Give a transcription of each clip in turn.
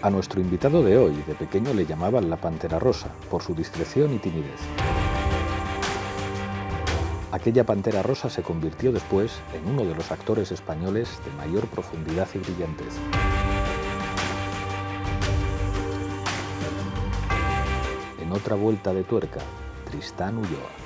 A nuestro invitado de hoy, de pequeño le llamaban la Pantera Rosa, por su discreción y timidez. Aquella Pantera Rosa se convirtió después en uno de los actores españoles de mayor profundidad y brillantez. En otra vuelta de tuerca, Tristán Ulloa.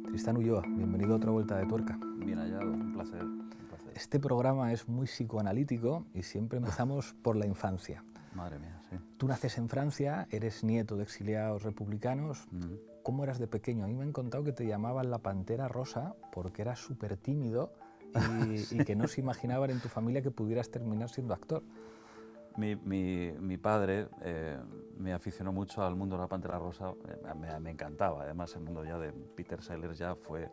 Tristán Ulloa, bienvenido a otra vuelta de tuerca. Bien hallado, un placer, un placer. Este programa es muy psicoanalítico y siempre empezamos por la infancia. Madre mía, sí. Tú naces en Francia, eres nieto de exiliados republicanos. ¿Cómo eras de pequeño? A mí me han contado que te llamaban la Pantera Rosa porque eras súper tímido y que no se imaginaban en tu familia que pudieras terminar siendo actor. Mi padre me aficionó mucho al mundo de la Pantera Rosa, me encantaba. Además, el mundo ya de Peter Sellers ya fue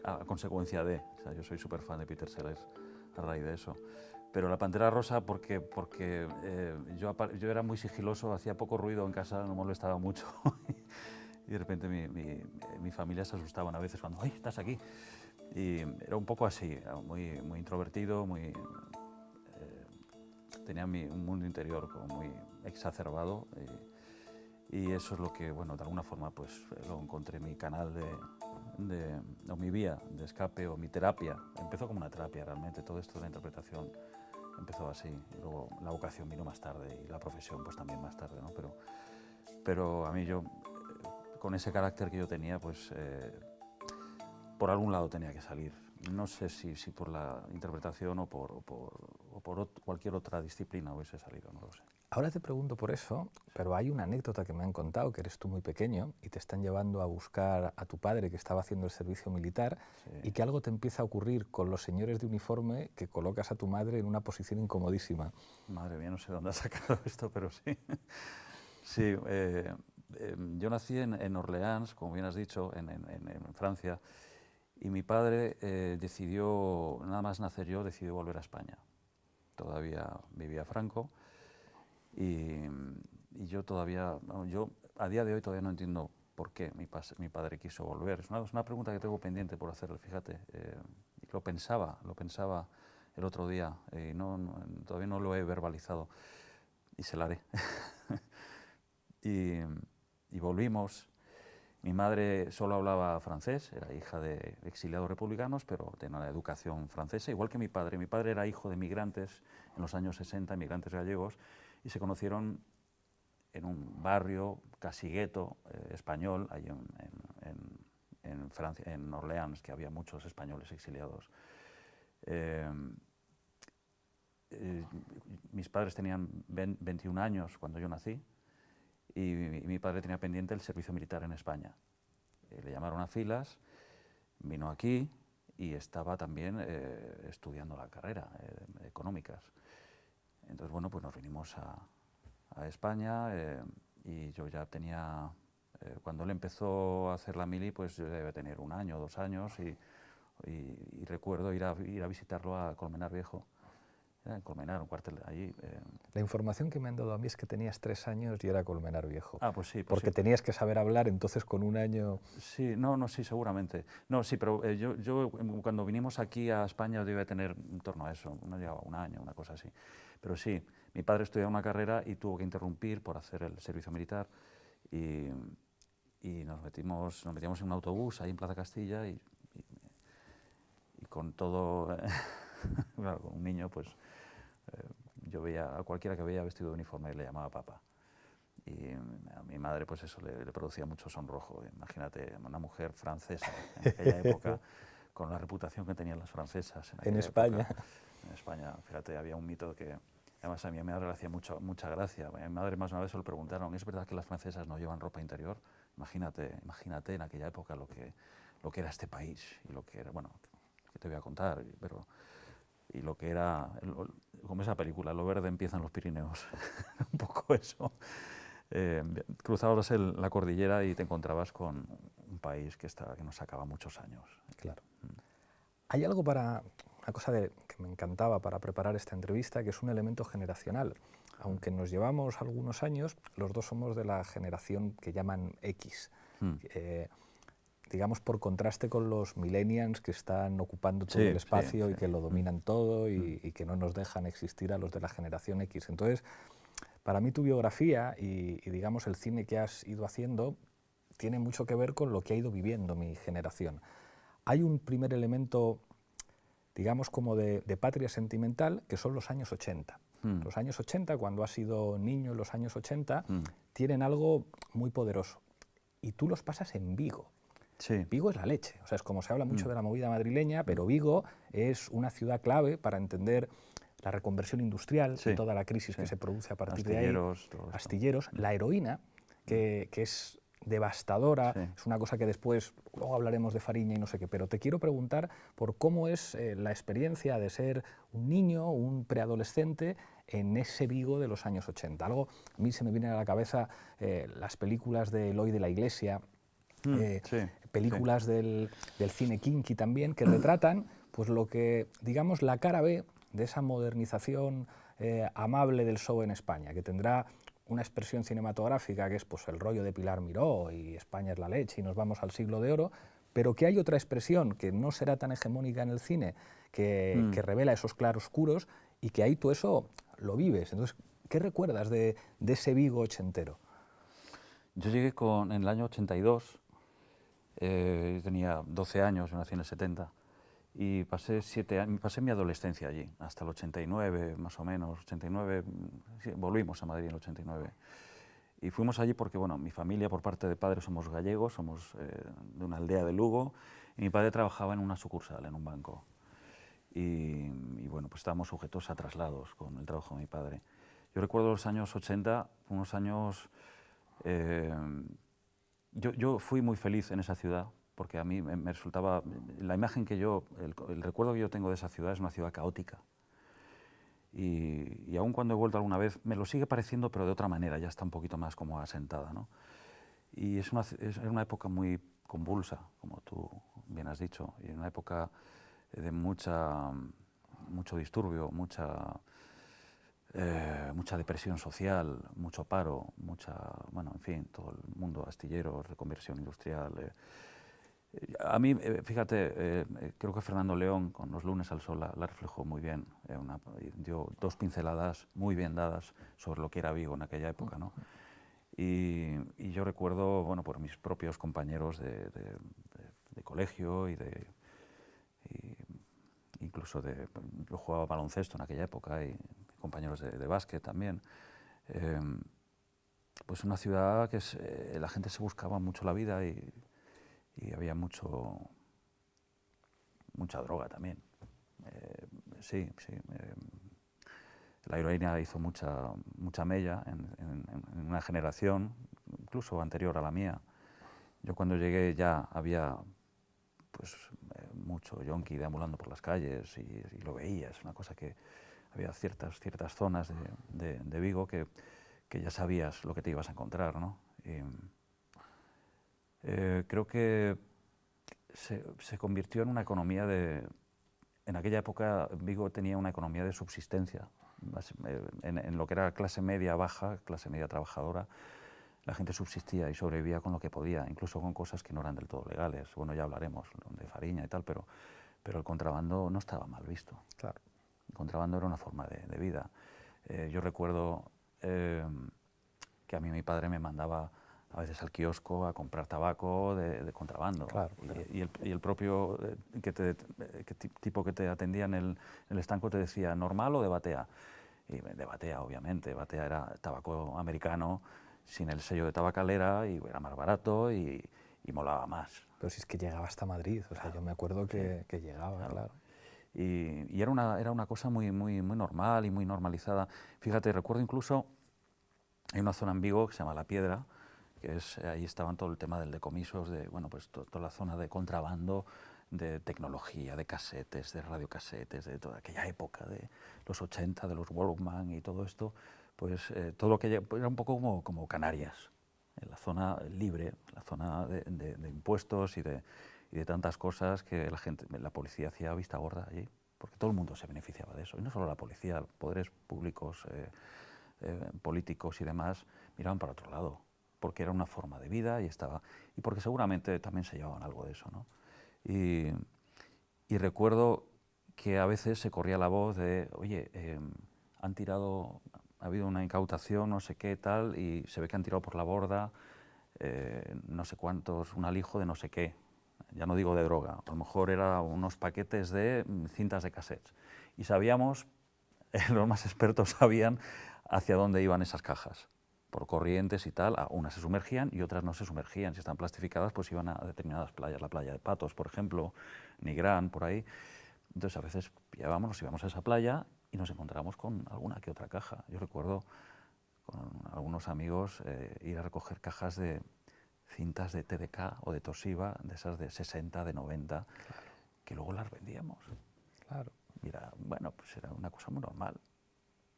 a consecuencia de... O sea, yo soy súper fan de Peter Sellers a raíz de eso. Pero la Pantera Rosa porque yo era muy sigiloso, hacía poco ruido en casa, no molestaba mucho. Y de repente mi familia se asustaban a veces cuando, ¡ay, estás aquí! Y era un poco así, muy introvertido, tenía un mundo interior como muy exacerbado y eso es lo que, bueno, de alguna forma pues lo encontré mi canal o mi vía de escape o mi terapia. Empezó como una terapia realmente, todo esto de la interpretación empezó así, y luego la vocación vino más tarde y la profesión pues también más tarde, ¿no? Pero a mí con ese carácter que yo tenía, pues por algún lado tenía que salir. No sé si por la interpretación o por cualquier otra disciplina hubiese salido, no lo sé. Ahora te pregunto por eso, pero hay una anécdota que me han contado, que eres tú muy pequeño y te están llevando a buscar a tu padre que estaba haciendo el servicio militar, sí, y que algo te empieza a ocurrir con los señores de uniforme que colocas a tu madre en una posición incomodísima. Madre mía, no sé dónde has sacado esto, pero sí. Sí, yo nací en Orleans, como bien has dicho, en Francia, y mi padre decidió, nada más nacer yo, decidió volver a España. Todavía vivía Franco y yo a día de hoy todavía no entiendo por qué mi padre quiso volver. Es una pregunta que tengo pendiente por hacerle, fíjate. Lo pensaba el otro día y todavía no lo he verbalizado y se la haré. y volvimos. Mi madre solo hablaba francés, era hija de exiliados republicanos, pero tenía una educación francesa, igual que mi padre. Mi padre era hijo de migrantes en los años 60, migrantes gallegos, y se conocieron en un barrio casi gueto español, ahí en Francia, en Orleans, que había muchos españoles exiliados. Mis padres tenían 21 años cuando yo nací, y mi padre tenía pendiente el servicio militar en España. Le llamaron a filas, vino aquí y estaba también estudiando la carrera económicas. Entonces, bueno, pues nos vinimos a España y yo ya tenía, cuando él empezó a hacer la mili, pues yo debía tener 1 año, 2 años y recuerdo ir a visitarlo a Colmenar Viejo. Era en Colmenar, un cuartel allí. La información que me han dado a mí es que tenías 3 años y era Colmenar Viejo. Ah, pues sí. Pues porque sí. Tenías que saber hablar, entonces con 1 año... Sí, sí, seguramente. No, sí, pero yo cuando vinimos aquí a España yo debía tener en torno a eso, no llegaba 1 año, una cosa así. Pero sí, mi padre estudiaba una carrera y tuvo que interrumpir por hacer el servicio militar y nos metíamos en un autobús ahí en Plaza Castilla y con todo, claro, con un niño, pues yo veía a cualquiera que veía vestido de uniforme y le llamaba papá. Y a mi madre pues eso le producía mucho sonrojo. Imagínate, una mujer francesa en aquella época, con la reputación que tenían las francesas en España. Época. En España, fíjate, había un mito que además a mi madre le hacía mucha gracia. A mi madre más una vez se lo preguntaron, ¿es verdad que las francesas no llevan ropa interior? Imagínate en aquella época lo que era este país y lo que era, bueno, que te voy a contar, y lo que era como esa película, lo verde empieza en los Pirineos, un poco eso. Cruzabas la cordillera y te encontrabas con un país que nos sacaba muchos años. Claro. Hay algo una cosa que me encantaba para preparar esta entrevista, que es un elemento generacional. Aunque nos llevamos algunos años, los dos somos de la generación que llaman X. Digamos, por contraste con los millennials que están ocupando todo el espacio y que lo dominan todo y que no nos dejan existir a los de la generación X. Entonces, para mí tu biografía y digamos, el cine que has ido haciendo tiene mucho que ver con lo que ha ido viviendo mi generación. Hay un primer elemento, digamos, como de patria sentimental, que son los años 80. Los años 80, cuando has sido niño en los años 80, tienen algo muy poderoso. Y tú los pasas en Vigo. Sí. Vigo es la leche. O sea, es como se habla mucho de la movida madrileña, pero Vigo es una ciudad clave para entender la reconversión industrial y toda la crisis que se produce a partir de ahí. Astilleros. La heroína, que es devastadora, es una cosa que después, luego hablaremos de Fariña y no sé qué, pero te quiero preguntar por cómo es la experiencia de ser un niño, un preadolescente en ese Vigo de los años 80. Algo, a mí se me vienen a la cabeza las películas de Eloy de la Iglesia, películas del cine kinky también, que retratan pues lo que, digamos, la cara B de esa modernización amable del show en España, que tendrá una expresión cinematográfica que es pues, el rollo de Pilar Miró y España es la leche y nos vamos al siglo de oro, pero que hay otra expresión que no será tan hegemónica en el cine, que revela esos claroscuros y que ahí tú eso lo vives. Entonces, ¿qué recuerdas de ese Vigo ochentero? Yo llegué en el año 82, tenía 12 años, yo nací en el 70, y pasé mi adolescencia allí, hasta el 89 más o menos, 89, sí, volvimos a Madrid en el 89. Y fuimos allí porque, bueno, mi familia por parte de padre somos gallegos, somos de una aldea de Lugo, y mi padre trabajaba en una sucursal, en un banco. Y bueno, pues estábamos sujetos a traslados con el trabajo de mi padre. Yo recuerdo los años 80, unos años... Yo fui muy feliz en esa ciudad, porque a mí me resultaba, la imagen que el recuerdo que yo tengo de esa ciudad es una ciudad caótica. Y aun cuando he vuelto alguna vez, me lo sigue pareciendo, pero de otra manera, ya está un poquito más como asentada, ¿no? Y es una época muy convulsa, como tú bien has dicho, y una época de mucho disturbio, mucha depresión social, mucho paro, bueno, en fin, todo el mundo astilleros, reconversión industrial. A mí, fíjate, creo que Fernando León con Los lunes al sol la reflejó muy bien, dio dos pinceladas muy bien dadas sobre lo que era Vigo en aquella época, ¿no? Y yo recuerdo, bueno, por mis propios compañeros de colegio incluso yo jugaba baloncesto en aquella época y compañeros de básquet también, pues una ciudad que la gente se buscaba mucho la vida y había mucha droga también. Sí. La heroína hizo mucha mella en una generación, incluso anterior a la mía. Yo cuando llegué ya había pues, mucho yonki deambulando por las calles y lo veía, es una cosa que había ciertas zonas de Vigo que ya sabías lo que te ibas a encontrar, ¿no? Creo que se convirtió en una economía en aquella época Vigo tenía una economía de subsistencia, en lo que era clase media baja, clase media trabajadora, la gente subsistía y sobrevivía con lo que podía, incluso con cosas que no eran del todo legales. Bueno, ya hablaremos de Fariña y tal, pero el contrabando no estaba mal visto. Claro. El contrabando era una forma de vida. Yo recuerdo que a mí mi padre me mandaba a veces al kiosco a comprar tabaco de contrabando. Claro. Y el propio tipo que te atendía en el estanco te decía, ¿normal o de batea? Y de batea, obviamente. Batea era tabaco americano, sin el sello de tabacalera, y era más barato y molaba más. Pero si es que llegaba hasta Madrid, o sea, yo me acuerdo que llegaba, claro. Y era una cosa muy normal y muy normalizada. Fíjate, recuerdo incluso, hay una zona en Vigo que se llama La Piedra, que ahí estaban todo el tema del decomisos, bueno, pues toda la zona de contrabando, de tecnología, de casetes, de radiocasetes, de toda aquella época de los 80, de los Walkman y todo esto, pues todo lo que era un poco como Canarias, en la zona libre, la zona de impuestos y de tantas cosas que la policía hacía vista gorda allí, porque todo el mundo se beneficiaba de eso, y no solo la policía, poderes públicos, políticos y demás miraban para otro lado, porque era una forma de vida y porque seguramente también se llevaban algo de eso, ¿no? Y recuerdo que a veces se corría la voz de, oye, ha habido una incautación, no sé qué, tal, y se ve que han tirado por la borda no sé cuántos, un alijo de no sé qué, ya no digo de droga, a lo mejor eran unos paquetes de cintas de cassettes. Y sabíamos, los más expertos sabían hacia dónde iban esas cajas, por corrientes y tal, unas se sumergían y otras no se sumergían. Si están plastificadas, pues iban a determinadas playas, la playa de Patos, por ejemplo, Nigrán, por ahí. Entonces a veces nos íbamos a esa playa y nos encontramos con alguna que otra caja. Yo recuerdo con algunos amigos ir a recoger cajas de cintas de TDK o de Toshiba, de esas de 60, de 90, claro, que luego las vendíamos. Claro. Y bueno, pues era una cosa muy normal.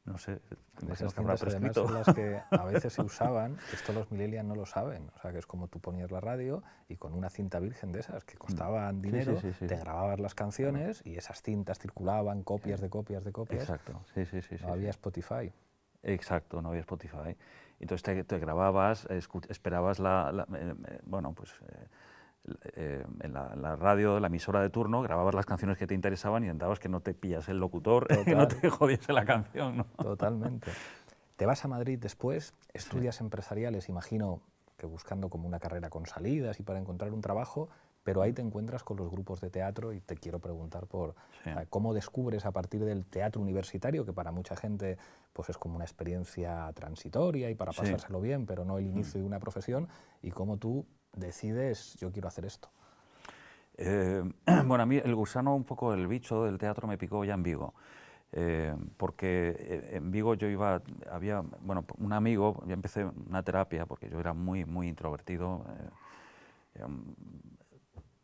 No sé, esas cintas además son las que a veces se usaban, esto los millennials no lo saben, o sea que es como tú ponías la radio y con una cinta virgen de esas que costaban dinero, te grababas las canciones, claro, y esas cintas circulaban, copias de copias de copias. Exacto, no había Spotify. Exacto, no había Spotify. Entonces te grababas, esperabas bueno, pues en la radio, la emisora de turno, grababas las canciones que te interesaban y intentabas que no te pillas el locutor, que no te jodiese la canción, ¿no? Totalmente. Te vas a Madrid después, estudias empresariales, imagino que buscando como una carrera con salidas y para encontrar un trabajo, pero ahí te encuentras con los grupos de teatro y te quiero preguntar por cómo descubres a partir del teatro universitario, que para mucha gente pues es como una experiencia transitoria y para pasárselo bien, pero no el inicio de una profesión, y cómo tú decides, yo quiero hacer esto. Bueno, a mí el gusano, un poco el bicho del teatro me picó ya en Vigo. Porque en Vigo había, bueno, un amigo, yo empecé una terapia porque yo era muy introvertido,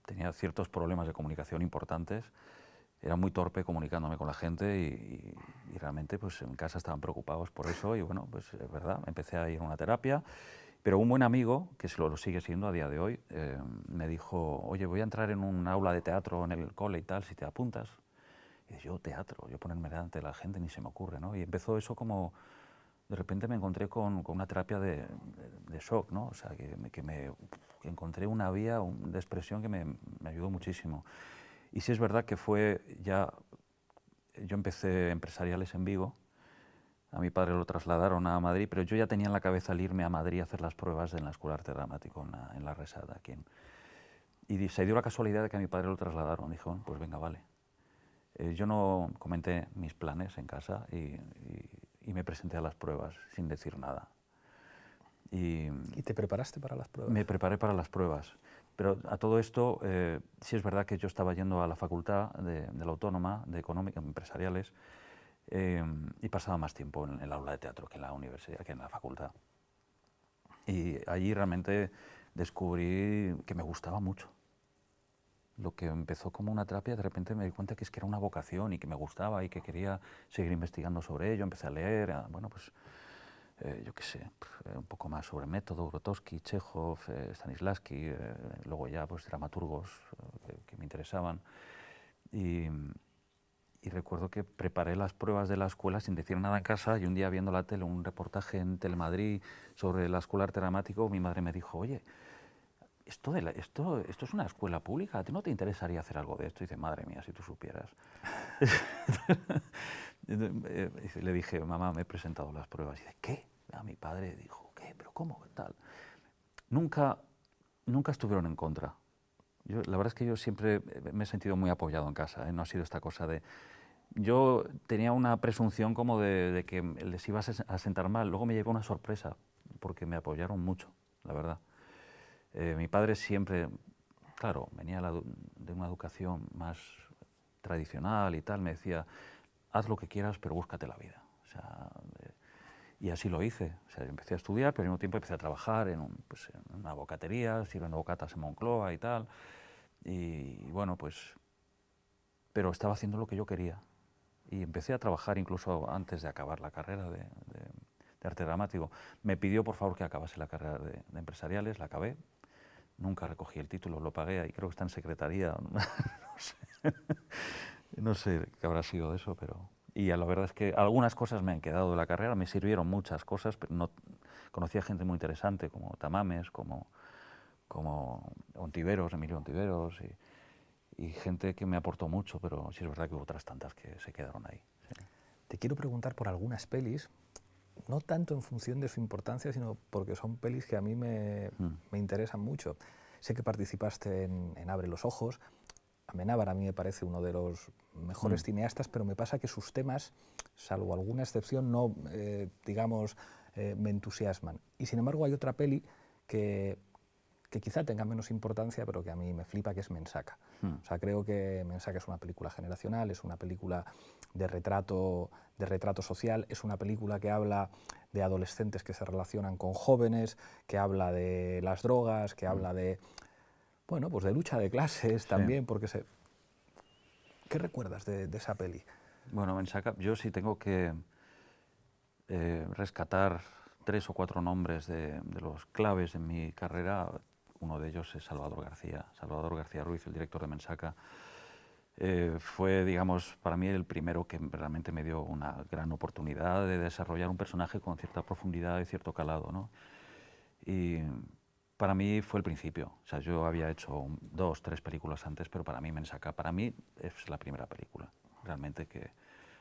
tenía ciertos problemas de comunicación importantes, era muy torpe comunicándome con la gente y realmente pues en casa estaban preocupados por eso y bueno, pues es verdad, empecé a ir a una terapia, pero un buen amigo, que lo sigue siendo a día de hoy, me dijo, oye, voy a entrar en un aula de teatro en el cole y tal, si te apuntas. Y yo, teatro, yo ponerme delante de la gente ni se me ocurre, ¿no? Y empezó eso como, de repente me encontré con una terapia de shock, ¿no? O sea, que encontré una vía de expresión que me ayudó muchísimo. Y sí es verdad que yo empecé empresariales en Vigo, a mi padre lo trasladaron a Madrid, pero yo ya tenía en la cabeza el irme a Madrid a hacer las pruebas en la Escuela de Arte Dramático, en la Resada, aquí. Y se dio la casualidad de que a mi padre lo trasladaron, dijo, bueno, pues venga, vale. Yo no comenté mis planes en casa y me presenté a las pruebas sin decir nada. ¿Y te preparaste para las pruebas? Me preparé para las pruebas, pero a todo esto sí es verdad que yo estaba yendo a la facultad de la Autónoma de Económica Empresariales y pasaba más tiempo en el aula de teatro que en la universidad, que en la facultad. Y allí realmente descubrí que me gustaba mucho. Lo que empezó como una terapia, de repente me di cuenta que era una vocación y que me gustaba y que quería seguir investigando sobre ello. Empecé a leer, bueno, pues yo qué sé, un poco más sobre método, Grotowski, Chekhov, Stanislavski, luego ya pues dramaturgos que me interesaban. Y recuerdo que preparé las pruebas de la escuela sin decir nada en casa y un día viendo la tele, un reportaje en Telemadrid sobre la Escuela de Arte Dramático, mi madre me dijo, oye, esto es una escuela pública, ¿a ti no te interesaría hacer algo de esto? Y dice, madre mía, si tú supieras. Le dije, mamá, me he presentado a las pruebas. Y dice, ¿qué? A mi padre dijo, ¿qué? ¿Pero cómo? Tal. Nunca estuvieron en contra. La verdad es que yo siempre me he sentido muy apoyado en casa, ¿eh? No ha sido esta cosa de... Yo tenía una presunción como de que les iba a sentar mal. Luego me llegó una sorpresa, porque me apoyaron mucho, la verdad. Mi padre siempre, claro, venía de una educación más tradicional y tal, me decía, haz lo que quieras, pero búscate la vida. O sea, y así lo hice. O sea, empecé a estudiar, pero al mismo tiempo empecé a trabajar en una bocatería, sirviendo bocatas en Moncloa y tal. Y bueno, pues, pero estaba haciendo lo que yo quería. Y empecé a trabajar incluso antes de acabar la carrera de arte dramático. Me pidió por favor que acabase la carrera de empresariales, la acabé. Nunca recogí el título, lo pagué y creo que está en secretaría. No sé, no sé qué habrá sido de eso, pero... Y la verdad es que algunas cosas me han quedado de la carrera, me sirvieron muchas cosas, pero no... Conocí a gente muy interesante como Tamames, como Ontiveros, Emilio Ontiveros, y gente que me aportó mucho, pero sí es verdad que hubo otras tantas que se quedaron ahí. Sí. Te quiero preguntar por algunas pelis, no tanto en función de su importancia, sino porque son pelis que a mí me interesan mucho. Sé que participaste en Abre los ojos. Amenábar a mí me parece uno de los mejores cineastas, pero me pasa que sus temas, salvo alguna excepción, no, digamos, me entusiasman. Y sin embargo hay otra peli que quizá tenga menos importancia, pero que a mí me flipa, que es Mensaka. O sea, creo que Mensaka es una película generacional, es una película de retrato social, es una película que habla de adolescentes que se relacionan con jóvenes, que habla de las drogas, que habla de, bueno, pues de lucha de clases también, porque se... ¿Qué recuerdas de esa peli? Bueno, Mensaka, yo sí tengo que rescatar 3 o 4 nombres de los claves en mi carrera. Uno de ellos es Salvador García Ruiz, el director de Mensaka. Fue, digamos, para mí el primero que realmente me dio una gran oportunidad de desarrollar un personaje con cierta profundidad y cierto calado, ¿no? Y para mí fue el principio. O sea, yo había hecho 2, 3 películas antes, pero para mí Mensaka, para mí es la primera película, realmente, en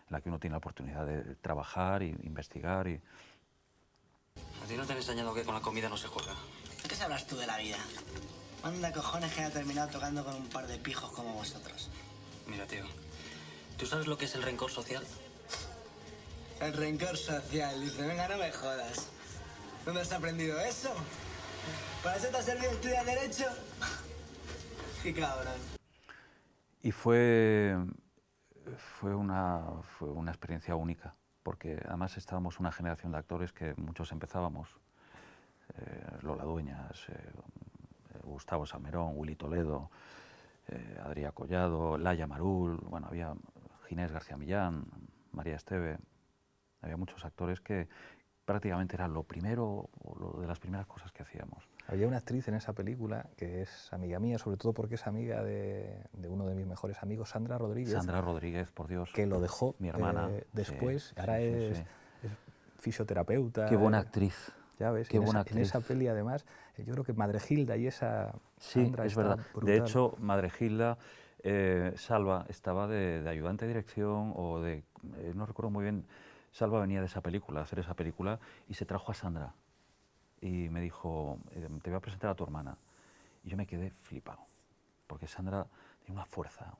la que uno tiene la oportunidad de trabajar e investigar. ¿A ti no te han enseñado que con la comida no se juega? ¿Qué sabrás tú de la vida? Manda cojones que haya terminado tocando con un par de pijos como vosotros. Mira, tío, ¿tú sabes lo que es el rencor social? El rencor social, dice, venga, no me jodas. ¿Dónde has aprendido eso? ¿Para eso te ha servido estudiar Derecho? ¡Qué cabrón! Y fue una experiencia única, porque además estábamos una generación de actores que muchos empezábamos. Lola Dueñas, Gustavo Salmerón, Willy Toledo, Adrià Collado, Laia Marul, bueno, había Ginés García Millán, María Esteve, había muchos actores que prácticamente era lo primero, o lo de las primeras cosas que hacíamos. Había una actriz en esa película que es amiga mía, sobre todo porque es amiga de uno de mis mejores amigos, Sandra Rodríguez. Sandra Rodríguez, por Dios. Que lo dejó mi hermana, después, sí, ahora es fisioterapeuta. Qué buena actriz. Ya ves, Qué buena actriz. En esa peli además, yo creo que Madregilda y esa Sandra es verdad. brutal. De hecho, Madregilda, Salva estaba de ayudante de dirección o de, no recuerdo muy bien, Salva venía de esa película, a hacer esa película, y se trajo a Sandra. Y me dijo, te voy a presentar a tu hermana. Y yo me quedé flipado, porque Sandra tiene una fuerza,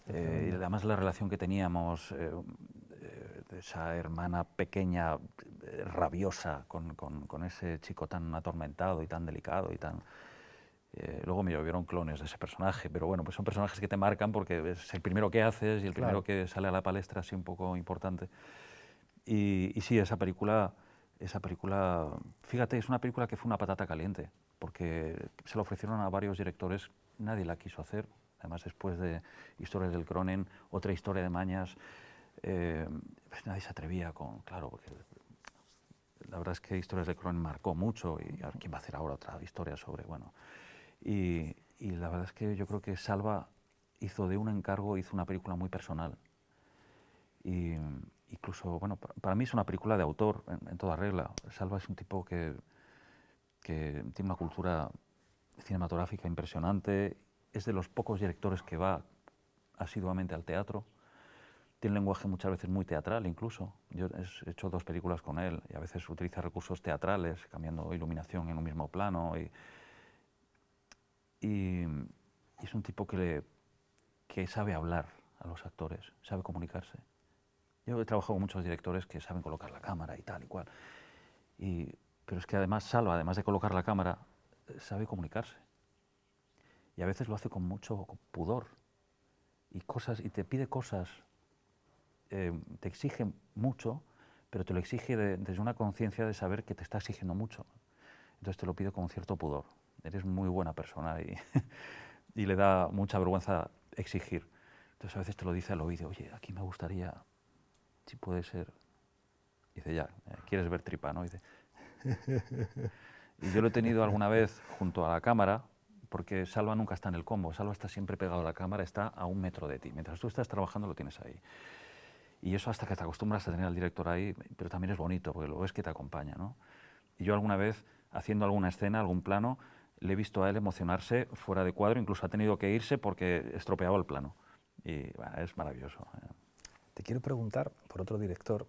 y además la relación que teníamos, de esa hermana pequeña, rabiosa, con ese chico tan atormentado y tan delicado y tan... luego me llovieron clones de ese personaje, pero bueno, pues son personajes que te marcan porque es el primero que haces y el primero que sale a la palestra, así un poco importante. Y sí, esa película, fíjate, es una película que fue una patata caliente, porque se la ofrecieron a varios directores, nadie la quiso hacer. Además, después de Historias del Cronen, otra historia de Mañas, pues nadie se atrevía con... Claro, porque la verdad es que Historias del Cronen marcó mucho y ¿quién va a hacer ahora otra historia sobre...? Bueno, y la verdad es que yo creo que Salva hizo de un encargo, hizo una película muy personal. Y incluso, bueno, para mí es una película de autor en toda regla. Salva es un tipo que tiene una cultura cinematográfica impresionante. Es de los pocos directores que va asiduamente al teatro. Tiene un lenguaje muchas veces muy teatral incluso. Yo he hecho 2 películas con él y a veces utiliza recursos teatrales, cambiando iluminación en un mismo plano. Y es un tipo que sabe hablar a los actores, sabe comunicarse. Yo he trabajado con muchos directores que saben colocar la cámara y tal y cual. Pero es que además Salva, además de colocar la cámara, sabe comunicarse. Y a veces lo hace con mucho pudor. Y te pide cosas, te exige mucho, pero te lo exige desde una conciencia de saber que te está exigiendo mucho. Entonces te lo pide con cierto pudor. Eres muy buena persona y y le da mucha vergüenza exigir. Entonces a veces te lo dice al oído, oye, aquí me gustaría, si puede ser. Dice, ya, ¿quieres ver tripa, no? Dice. Y yo lo he tenido alguna vez junto a la cámara, porque Salva nunca está en el combo, Salva está siempre pegado a la cámara, está a 1 metro de ti. Mientras tú estás trabajando lo tienes ahí. Y eso hasta que te acostumbras a tener al director ahí, pero también es bonito, porque lo ves que te acompaña, ¿no? Y yo alguna vez, haciendo alguna escena, algún plano, le he visto a él emocionarse fuera de cuadro, incluso ha tenido que irse porque estropeaba el plano. Y bueno, es maravilloso. Te quiero preguntar por otro director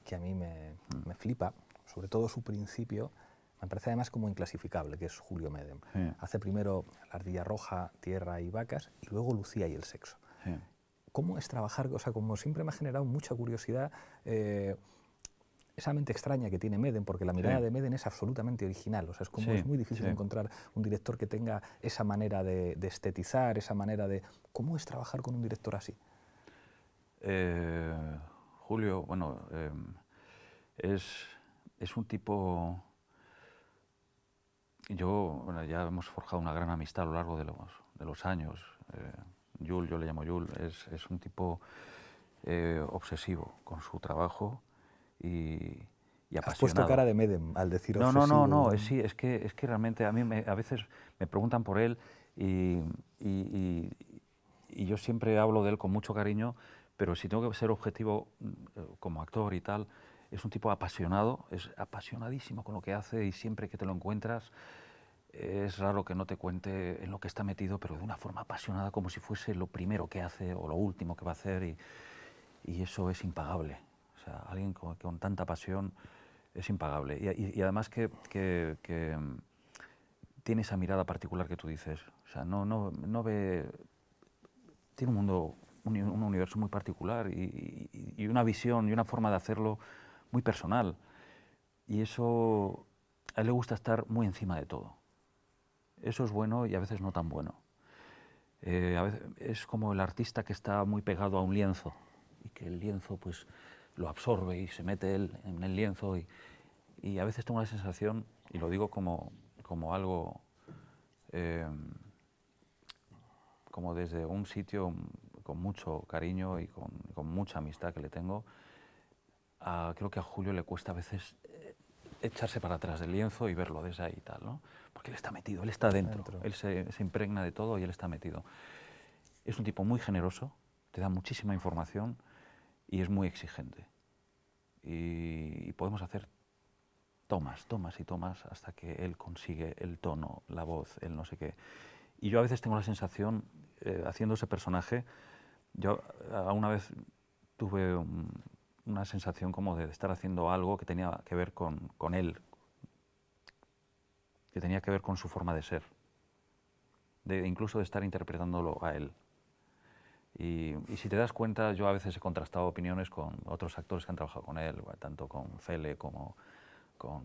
que a mí me flipa, sobre todo su principio, me parece además como inclasificable, que es Julio Medem. Sí. Hace primero La ardilla roja, Tierra y vacas, y luego Lucía y el sexo. Sí. ¿Cómo es trabajar? O sea, como siempre me ha generado mucha curiosidad esa mente extraña que tiene Medem, porque la mirada de Medem es absolutamente original. O sea, es como es muy difícil encontrar un director que tenga esa manera de estetizar, esa manera de... ¿Cómo es trabajar con un director así? Julio, bueno, es un tipo... Bueno, ya hemos forjado una gran amistad a lo largo de los años. Jules, yo le llamo Jules, es un tipo obsesivo con su trabajo y apasionado. Has puesto cara de Medem al decir No, obsesivo. no, sí, es que realmente a mí a veces me preguntan por él y yo siempre hablo de él con mucho cariño, pero si tengo que ser objetivo como actor y tal, es un tipo apasionado, es apasionadísimo con lo que hace y siempre que te lo encuentras es raro que no te cuente en lo que está metido, pero de una forma apasionada, como si fuese lo primero que hace o lo último que va a hacer y eso es impagable. O sea, alguien con tanta pasión es impagable. Y además que tiene esa mirada particular que tú dices. O sea, no ve... Tiene un mundo, un universo muy particular y una visión y una forma de hacerlo muy personal. Y eso, a él le gusta estar muy encima de todo. Eso es bueno y a veces no tan bueno. A veces es como el artista que está muy pegado a un lienzo y que el lienzo pues lo absorbe y se mete él en el lienzo y a veces tengo la sensación, y lo digo como algo, como desde un sitio con mucho cariño y con mucha amistad que le tengo, creo que a Julio le cuesta a veces echarse para atrás del lienzo y verlo desde ahí y tal, ¿no? Porque él está metido, él está dentro, él se impregna de todo y él está metido. Es un tipo muy generoso, te da muchísima información y es muy exigente. Y podemos hacer tomas y tomas hasta que él consigue el tono, la voz, el no sé qué. Y yo a veces tengo la sensación, haciendo ese personaje, yo una vez tuve una sensación como de estar haciendo algo que tenía que ver con él, que tenía que ver con su forma de ser, incluso de estar interpretándolo a él. Y si te das cuenta, yo a veces he contrastado opiniones con otros actores que han trabajado con él, tanto con Fele como con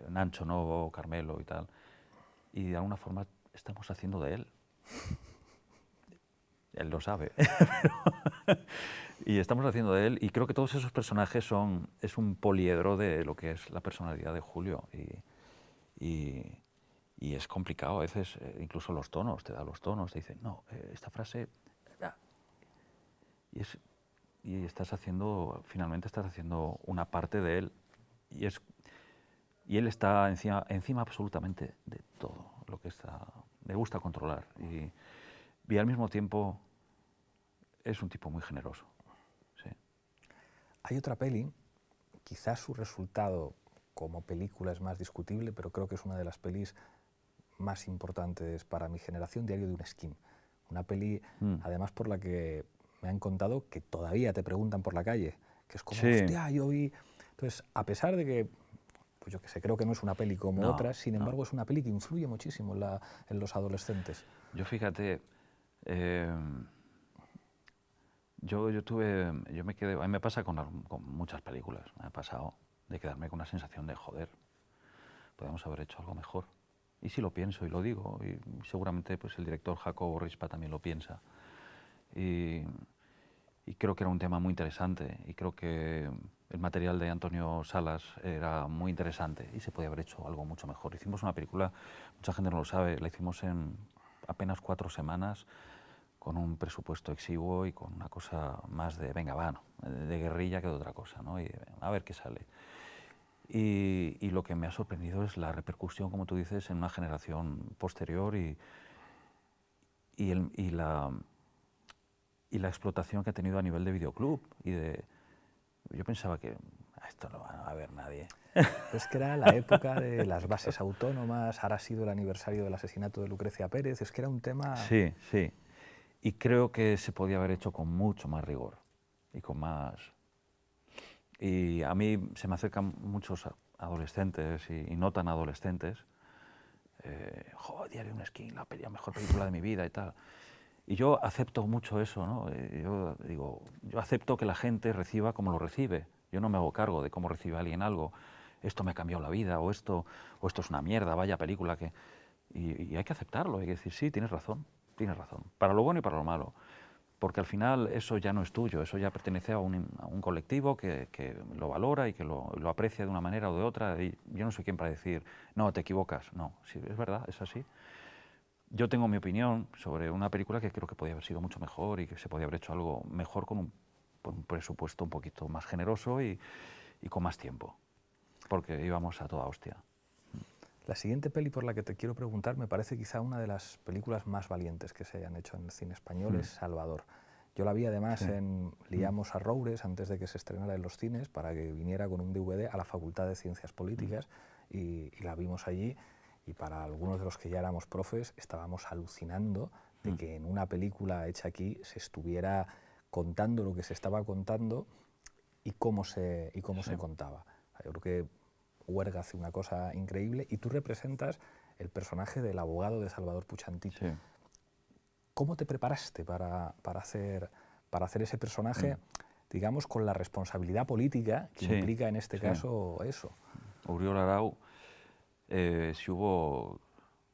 Nacho Novo, Carmelo y tal, y de alguna forma estamos haciendo de él. Él lo sabe, y estamos haciendo de él, y creo que todos esos personajes es un poliedro de lo que es la personalidad de Julio, y es complicado a veces, incluso los tonos, te da los tonos, te dicen, no, esta frase... Y finalmente estás haciendo una parte de él, y él está encima absolutamente de todo lo que le gusta controlar, y al mismo tiempo es un tipo muy generoso. Sí. Hay otra peli, quizás su resultado como película es más discutible, pero creo que es una de las pelis más importantes para mi generación, Diario de un Esquím. Una peli, además, por la que me han contado que todavía te preguntan por la calle, que es como, hostia, yo vi... Entonces, a pesar de que, pues yo que sé, creo que no es una peli como otras, sin embargo, es una peli que influye muchísimo en los adolescentes. Yo fíjate, yo me quedé, a mí me pasa con muchas películas, me ha pasado de quedarme con una sensación de, joder, podemos haber hecho algo mejor. Y sí lo pienso y lo digo, y seguramente pues, el director Jacobo Rispa también lo piensa. Y creo que era un tema muy interesante, y creo que el material de Antonio Salas era muy interesante y se podía haber hecho algo mucho mejor. Hicimos una película, mucha gente no lo sabe, la hicimos apenas 4 semanas, con un presupuesto exiguo y con una cosa más de, venga, va, no, de guerrilla que de otra cosa, ¿no? Y a ver qué sale. Y lo que me ha sorprendido es la repercusión, como tú dices, en una generación posterior y la explotación que ha tenido a nivel de videoclub. Yo pensaba que esto no va a ver nadie. Es que era la época de las bases autónomas, ahora ha sido el aniversario del asesinato de Lucrecia Pérez, es que era un tema... Sí, sí. Y creo que se podía haber hecho con mucho más rigor y con más... Y a mí se me acercan muchos adolescentes y no tan adolescentes. Joder, Diario de un Esquí, la mejor película de mi vida y tal. Y yo acepto mucho eso, ¿no? Yo acepto que la gente reciba como lo recibe. Yo no me hago cargo de cómo recibe alguien algo. Esto me ha cambiado la vida, o esto es una mierda, vaya película que... Y hay que aceptarlo, hay que decir, sí, tienes razón, para lo bueno y para lo malo. Porque al final eso ya no es tuyo, eso ya pertenece a un colectivo que lo valora y que lo aprecia de una manera o de otra. Y yo no soy quien para decir, no, te equivocas. No, sí, es verdad, es así. Yo tengo mi opinión sobre una película que creo que podía haber sido mucho mejor y que se podía haber hecho algo mejor con un presupuesto un poquito más generoso y con más tiempo, porque íbamos a toda hostia. La siguiente peli por la que te quiero preguntar me parece quizá una de las películas más valientes que se hayan hecho en el cine español, es Salvador. Yo la vi además en Liamos a Roures antes de que se estrenara en los cines para que viniera con un DVD a la Facultad de Ciencias Políticas y la vimos allí y para algunos de los que ya éramos profes estábamos alucinando de que en una película hecha aquí se estuviera contando lo que se estaba contando y cómo se contaba. Yo creo que Huerga hace una cosa increíble y tú representas el personaje del abogado de Salvador Puig-Antich. Sí. ¿Cómo te preparaste para hacer ese personaje, digamos, con la responsabilidad política que implica en este caso eso? Oriol Arau, si hubo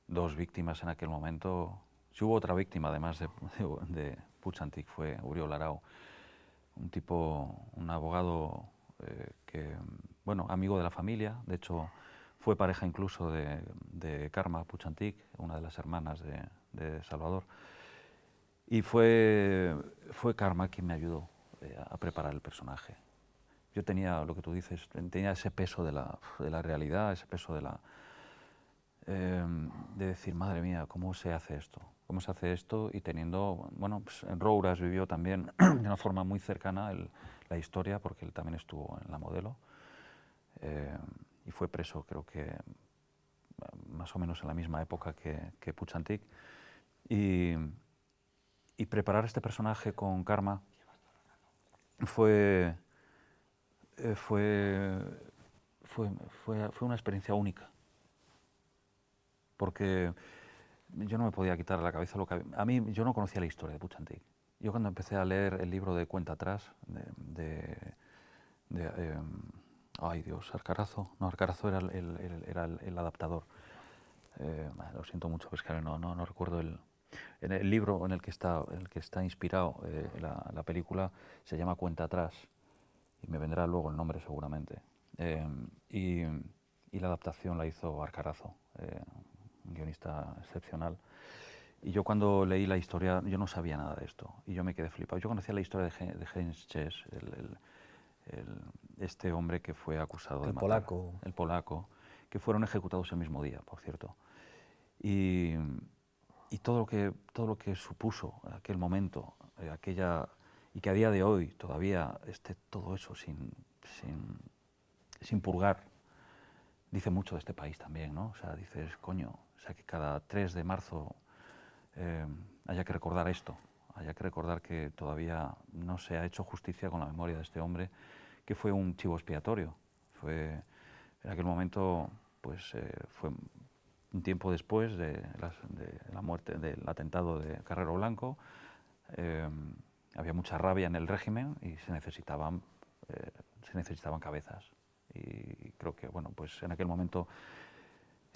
2 víctimas en aquel momento, si hubo otra víctima además de Puig-Antich, fue Oriol Arau, un abogado que, bueno, amigo de la familia, de hecho fue pareja incluso de Carme Puig-Antich, una de las hermanas de Salvador, y fue Carme quien me ayudó a preparar el personaje. Yo tenía, lo que tú dices, tenía ese peso de la realidad, ese peso de decir, madre mía, ¿cómo se hace esto? ¿Cómo se hace esto? Y teniendo, bueno, pues en Rouras vivió también de una forma muy cercana la historia, porque él también estuvo en La Modelo, y fue preso, creo que más o menos en la misma época que Puig-Antich. Y preparar este personaje con Carme fue una experiencia única, porque yo no me podía quitar de la cabeza lo que a mí. Yo no conocía la historia de Puig-Antich. Yo cuando empecé a leer el libro de Cuenta atrás ay Dios, Arcarazo, no, Arcarazo era el adaptador. Lo siento mucho, pero es que no recuerdo en el libro en el que está inspirado la película se llama Cuenta atrás y me vendrá luego el nombre seguramente. Y la adaptación la hizo Arcarazo, un guionista excepcional. Y yo cuando leí la historia, yo no sabía nada de esto y yo me quedé flipado. Yo conocía la historia de Heinz Chess, este hombre que fue acusado de matar. El polaco, que fueron ejecutados el mismo día, por cierto. Y todo lo que supuso aquel momento, y que a día de hoy todavía esté todo eso sin purgar, dice mucho de este país también, ¿no? O sea, dices, coño, o sea, que cada 3 de marzo haya que recordar esto, haya que recordar que todavía no se ha hecho justicia con la memoria de este hombre, que fue un chivo expiatorio. En aquel momento, pues, fue un tiempo después de la muerte, del atentado de Carrero Blanco. Había mucha rabia en el régimen y se necesitaban cabezas. Y creo que, bueno, pues en aquel momento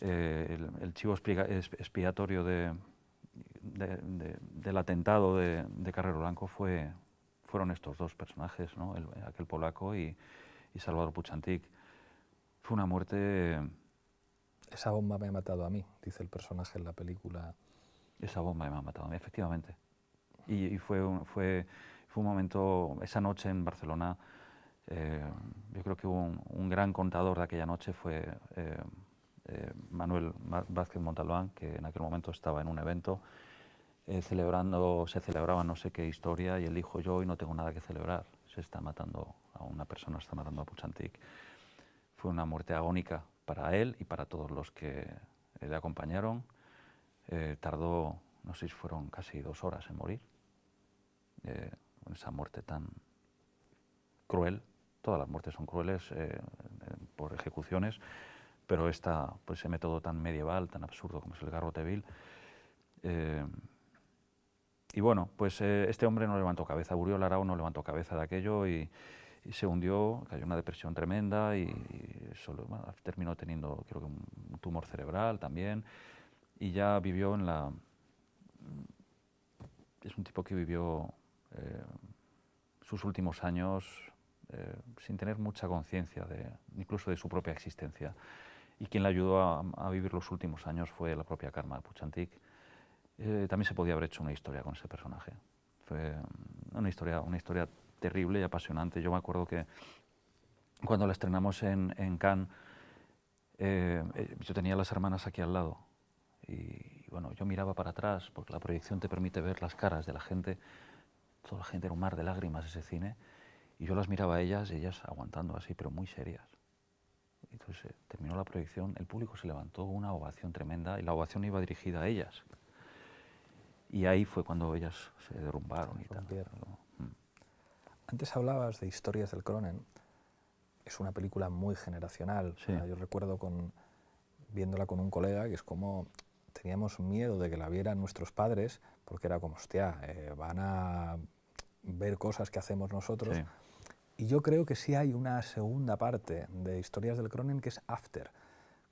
el chivo expiatorio del atentado de Carrero Blanco fueron estos 2 personajes, ¿no? Aquel polaco y Salvador Puig-Antich. Fue una muerte... Esa bomba me ha matado a mí, dice el personaje en la película. Esa bomba me ha matado, efectivamente. Y fue un momento, esa noche en Barcelona, yo creo que un gran contador de aquella noche fue Manuel Vázquez Montalbán, que en aquel momento estaba en un evento se celebraba no sé qué historia y él dijo: yo hoy no tengo nada que celebrar, se está matando a una persona, se está matando a Puig. Fue una muerte agónica para él y para todos los que le acompañaron. Tardó, no sé si fueron casi 2 horas en morir, esa muerte tan cruel. Todas las muertes son crueles por ejecuciones, pero esta, pues, ese método tan medieval, tan absurdo como es el garrote vil. Y bueno, pues este hombre no levantó cabeza, Uriol Arau no levantó cabeza de aquello y se hundió, cayó en una depresión tremenda y solo, bueno, terminó teniendo, creo que un tumor cerebral también, y ya vivió en la... Es un tipo que vivió sus últimos años sin tener mucha conciencia incluso de su propia existencia, y quien le ayudó a vivir los últimos años fue la propia Carme Puig. También se podía haber hecho una historia con ese personaje. Fue una historia terrible y apasionante. Yo me acuerdo que cuando la estrenamos en Cannes, yo tenía a las hermanas aquí al lado y bueno, yo miraba para atrás porque la proyección te permite ver las caras de la gente. Toda la gente era un mar de lágrimas ese cine y yo las miraba a ellas y ellas aguantando así, pero muy serias. Entonces terminó la proyección, el público se levantó, una ovación tremenda y la ovación iba dirigida a ellas. Y ahí fue cuando ellas se derrumbaron y tal. Antes hablabas de Historias del Cronen. Es una película muy generacional. Sí. O sea, yo recuerdo viéndola con un colega que es como teníamos miedo de que la vieran nuestros padres porque era como, hostia, van a ver cosas que hacemos nosotros. Sí. Y yo creo que sí hay una segunda parte de Historias del Cronen que es After.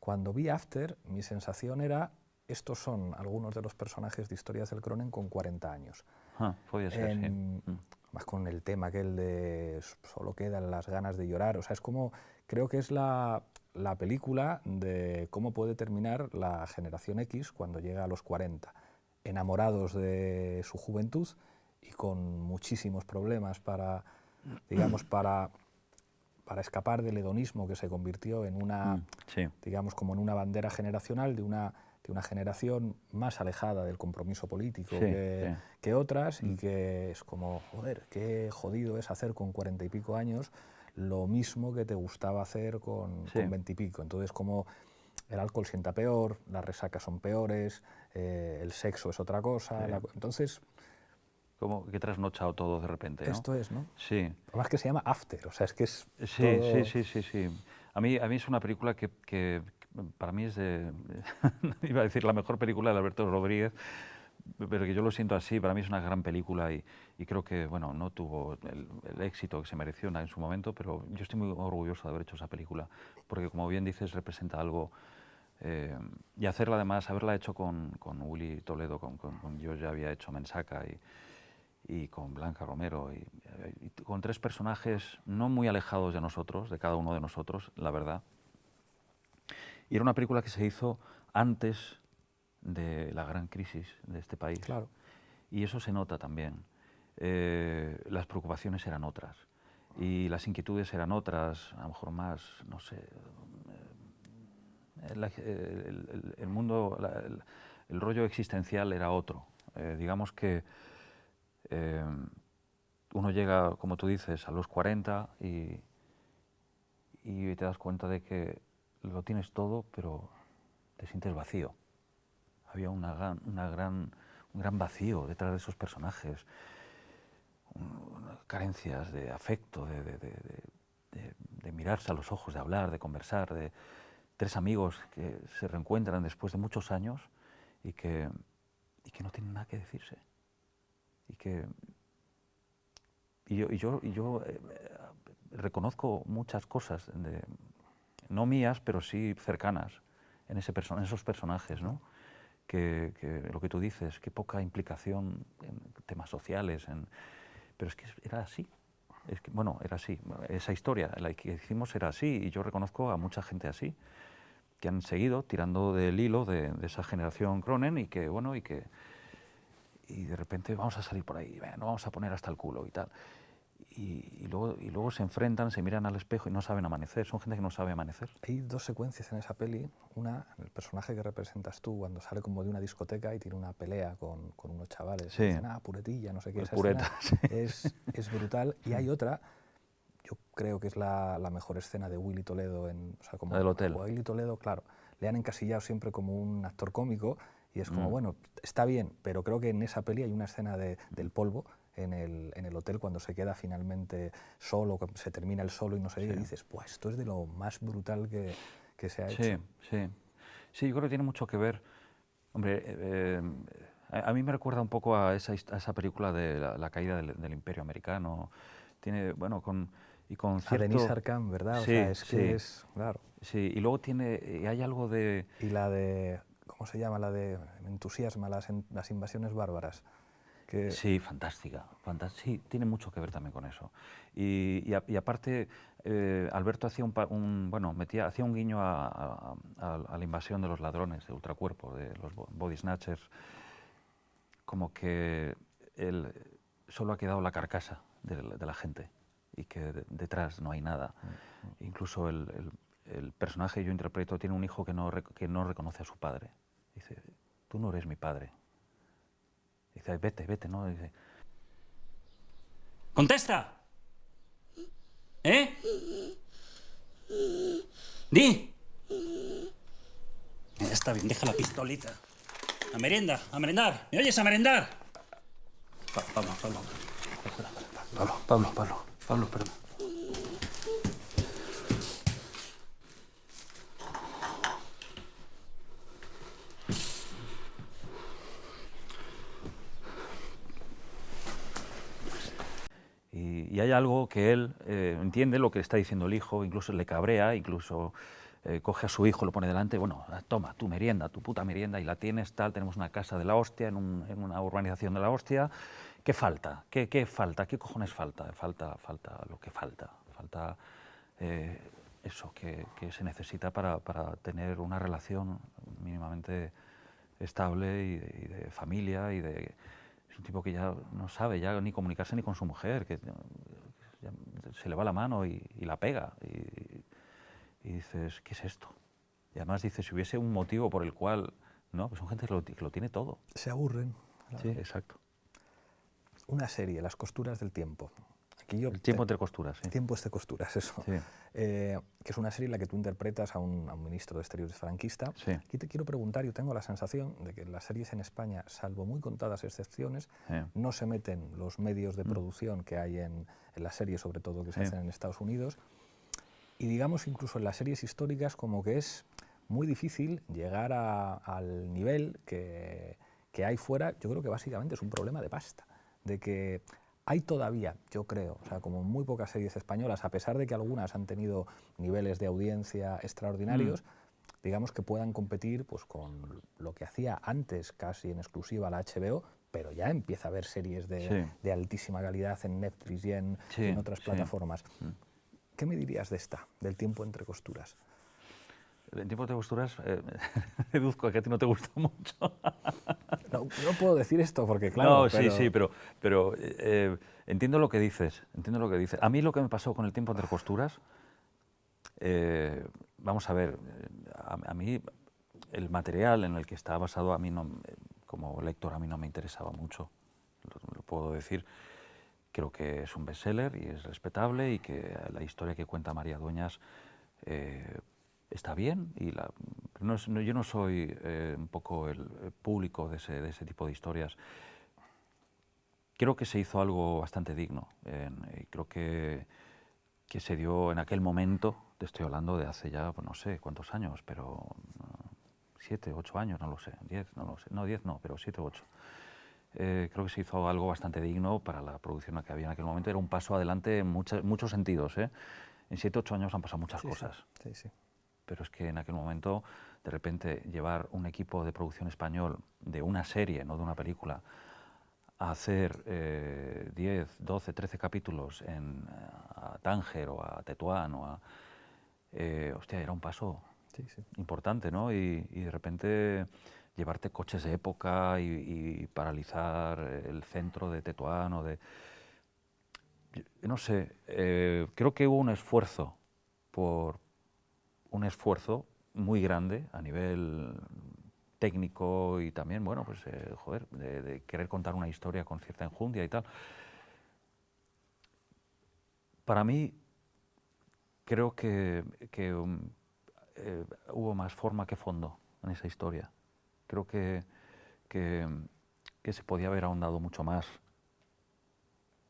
Cuando vi After, mi sensación era: estos son algunos de los personajes de Historias del Cronen con 40 años. Podía ser, sí. Más con el tema aquel de solo quedan las ganas de llorar. O sea, es como, creo que es la película de cómo puede terminar la generación X cuando llega a los 40. Enamorados de su juventud y con muchísimos problemas para escapar del hedonismo que se convirtió en una, digamos, como en una bandera generacional de una generación más alejada del compromiso político que otras, y que es como, joder, qué jodido es hacer con 40 y pico años lo mismo que te gustaba hacer con 20 y pico. Entonces, como el alcohol sienta peor, las resacas son peores, el sexo es otra cosa. Entonces... Como que trasnochado todo de repente, ¿no? Esto es, ¿no? Sí. Además que se llama After, o sea, es que es Sí. A mí es una película que para mí es iba a decir la mejor película de Alberto Rodríguez, pero que yo lo siento así. Para mí es una gran película y creo que, bueno, no tuvo el éxito que se mereció en su momento, pero yo estoy muy orgulloso de haber hecho esa película, porque, como bien dices, representa algo. Y hacerla, además, haberla hecho con Willy Toledo, yo ya había hecho Mensaca y con Blanca Romero, y con 3 personajes no muy alejados de nosotros, de cada uno de nosotros, la verdad. Y era una película que se hizo antes de la gran crisis de este país. Claro. Y eso se nota también. Las preocupaciones eran otras y las inquietudes eran otras, a lo mejor más, no sé, el mundo, el rollo existencial era otro. Digamos que uno llega, como tú dices, a los 40 y te das cuenta de que lo tienes todo, pero te sientes vacío. Había un gran vacío detrás de esos personajes, carencias de afecto, de mirarse a los ojos, de hablar, de conversar, de 3 amigos que se reencuentran después de muchos años y que no tienen nada que decirse. Y yo reconozco muchas cosas, no mías, pero sí cercanas, en esos personajes, ¿no? Que lo que tú dices, qué poca implicación en temas sociales, pero es que era así. Era así. Esa historia, la que hicimos, era así, y yo reconozco a mucha gente así, que han seguido tirando del hilo de esa generación Cronen y que y de repente vamos a salir por ahí, venga, nos vamos a poner hasta el culo y tal. Y luego se enfrentan, se miran al espejo y no saben amanecer. Son gente que no sabe amanecer. Hay dos secuencias en esa peli. Una, el personaje que representas tú, cuando sale como de una discoteca y tiene una pelea con unos chavales. Sí. Y dicen, puretilla, no sé qué. Pues Esa pureta, escena es brutal. Y hay otra, yo creo que es la mejor escena de Willy Toledo. O sea, como la del hotel. A Willy Toledo, claro, le han encasillado siempre como un actor cómico y es como, bueno, está bien, pero creo que en esa peli hay una escena del polvo en el hotel cuando se queda finalmente solo, se termina el solo y no sé qué, y dices, pues esto es de lo más brutal que se ha hecho. Sí, yo creo que tiene mucho que ver. Hombre, a mí me recuerda un poco a esa película de la caída del Imperio Americano. Tiene, bueno, con cierto... A Denis Arcand, ¿verdad? Sí, o sea, es que es, claro. Sí, y luego hay algo de... Y la de, ¿cómo se llama? La de, me entusiasma, las invasiones bárbaras. Que... Sí, fantástica. Sí, tiene mucho que ver también con eso. Y aparte, Alberto hacía hacía un guiño a la invasión de los ladrones de ultracuerpo, de los body snatchers, como que solo ha quedado la carcasa de la gente y que detrás no hay nada. Incluso el personaje que yo interpreto tiene un hijo que no reconoce a su padre. Dice, tú no eres mi padre. Dice, vete, ¿no? Dice, ¡contesta! ¿Eh? ¡Di! Ya está bien, deja la pistolita. ¡A merienda! ¡A merendar! ¿Me oyes? ¡A merendar! Pablo, perdón. Y hay algo que él entiende lo que está diciendo el hijo, incluso le cabrea, incluso coge a su hijo, lo pone delante, bueno, toma, tu merienda, tu puta merienda, y la tienes, tal, tenemos una casa de la hostia, en una urbanización de la hostia. ¿Qué falta? ¿Qué falta? ¿Qué cojones falta? Falta lo que falta. Falta eso que se necesita para tener una relación mínimamente estable y de familia y de... Es un tipo que ya no sabe ya ni comunicarse ni con su mujer, que se le va la mano y la pega. Y dices, ¿qué es esto? Y además dices, si hubiese un motivo por el cual... No, pues son gente que lo tiene todo. Se aburren. Claro. Sí, exacto. Una serie, Las costuras del tiempo. Aquí El tiempo entre costuras, sí. Tiempo de costuras, eso. Sí. Que es una serie en la que tú interpretas a un ministro de Exteriores franquista. Sí. Aquí te quiero preguntar, yo tengo la sensación de que las series en España, salvo muy contadas excepciones, no se meten los medios de producción que hay en las series, sobre todo que se hacen en Estados Unidos. Y digamos, incluso en las series históricas, como que es muy difícil llegar al nivel que hay fuera. Yo creo que básicamente es un problema de pasta, de que hay todavía, yo creo, o sea, como muy pocas series españolas, a pesar de que algunas han tenido niveles de audiencia extraordinarios, digamos que puedan competir pues, con lo que hacía antes casi en exclusiva la HBO, pero ya empieza a haber series de altísima calidad en Netflix y en otras plataformas. ¿Qué me dirías de esta, del tiempo entre costuras? El tiempo entre costuras, deduzco que a ti no te gusta mucho. No puedo decir esto porque, claro... No, pero entiendo lo que dices, A mí lo que me pasó con el tiempo entre costuras, vamos a ver, a mí el material en el que está basado, a mí no, como lector, a mí no me interesaba mucho, lo puedo decir. Creo que es un bestseller y es respetable y que la historia que cuenta María Dueñas está bien. Yo no soy un poco el público de ese tipo de historias. Creo que se hizo algo bastante digno. Creo que se dio en aquel momento, te estoy hablando de hace ya, pues no sé cuántos años, pero 7, 8 años, no lo sé, 10, no lo sé, no 10 no, pero 7 u 8. Creo que se hizo algo bastante digno para la producción que había en aquel momento. Era un paso adelante en muchos sentidos. En 7 u 8 años han pasado muchas cosas. Sí. Pero es que en aquel momento, de repente, llevar un equipo de producción español de una serie, no de una película, a hacer 10, 12, 13 capítulos a Tánger o a Tetuán hostia, era un paso importante, ¿no? Y de repente llevarte coches de época y paralizar el centro de Tetuán o de... No sé, creo que hubo un esfuerzo muy grande a nivel técnico y también, bueno, pues, joder, de querer contar una historia con cierta enjundia y tal. Para mí, creo que hubo más forma que fondo en esa historia. Creo que se podía haber ahondado mucho más,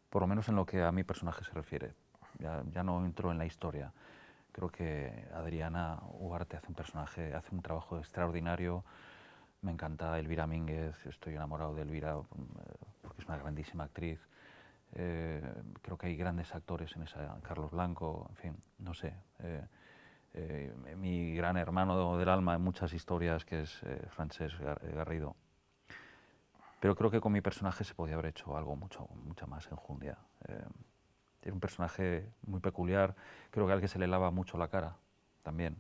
por lo menos en lo que a mi personaje se refiere. Ya no entro en la historia. Creo que Adriana Ugarte hace un trabajo extraordinario. Me encanta Elvira Mínguez, estoy enamorado de Elvira porque es una grandísima actriz. Creo que hay grandes actores en esa, Carlos Blanco, en fin, no sé. Mi gran hermano del alma en muchas historias, que es Francesc Garrido. Pero creo que con mi personaje se podía haber hecho algo mucha más enjundia. Era un personaje muy peculiar, creo que al que se le lava mucho la cara también.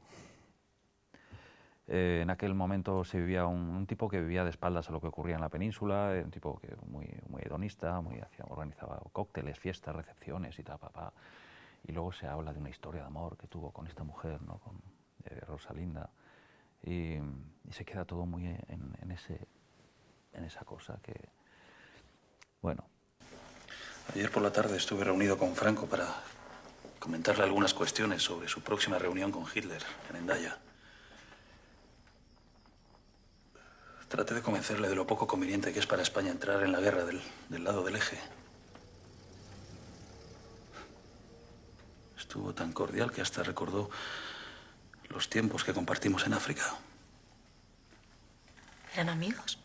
En aquel momento se vivía un tipo que vivía de espaldas a lo que ocurría en la península, un tipo que muy hedonista, organizaba cócteles, fiestas, recepciones y tal, Y luego se habla de una historia de amor que tuvo con esta mujer, ¿no? Con Rosalinda, y se queda todo muy en esa cosa que, bueno. Ayer por la tarde estuve reunido con Franco para comentarle algunas cuestiones sobre su próxima reunión con Hitler en Hendaya. Traté de convencerle de lo poco conveniente que es para España entrar en la guerra del lado del eje. Estuvo tan cordial que hasta recordó los tiempos que compartimos en África. ¿Eran amigos?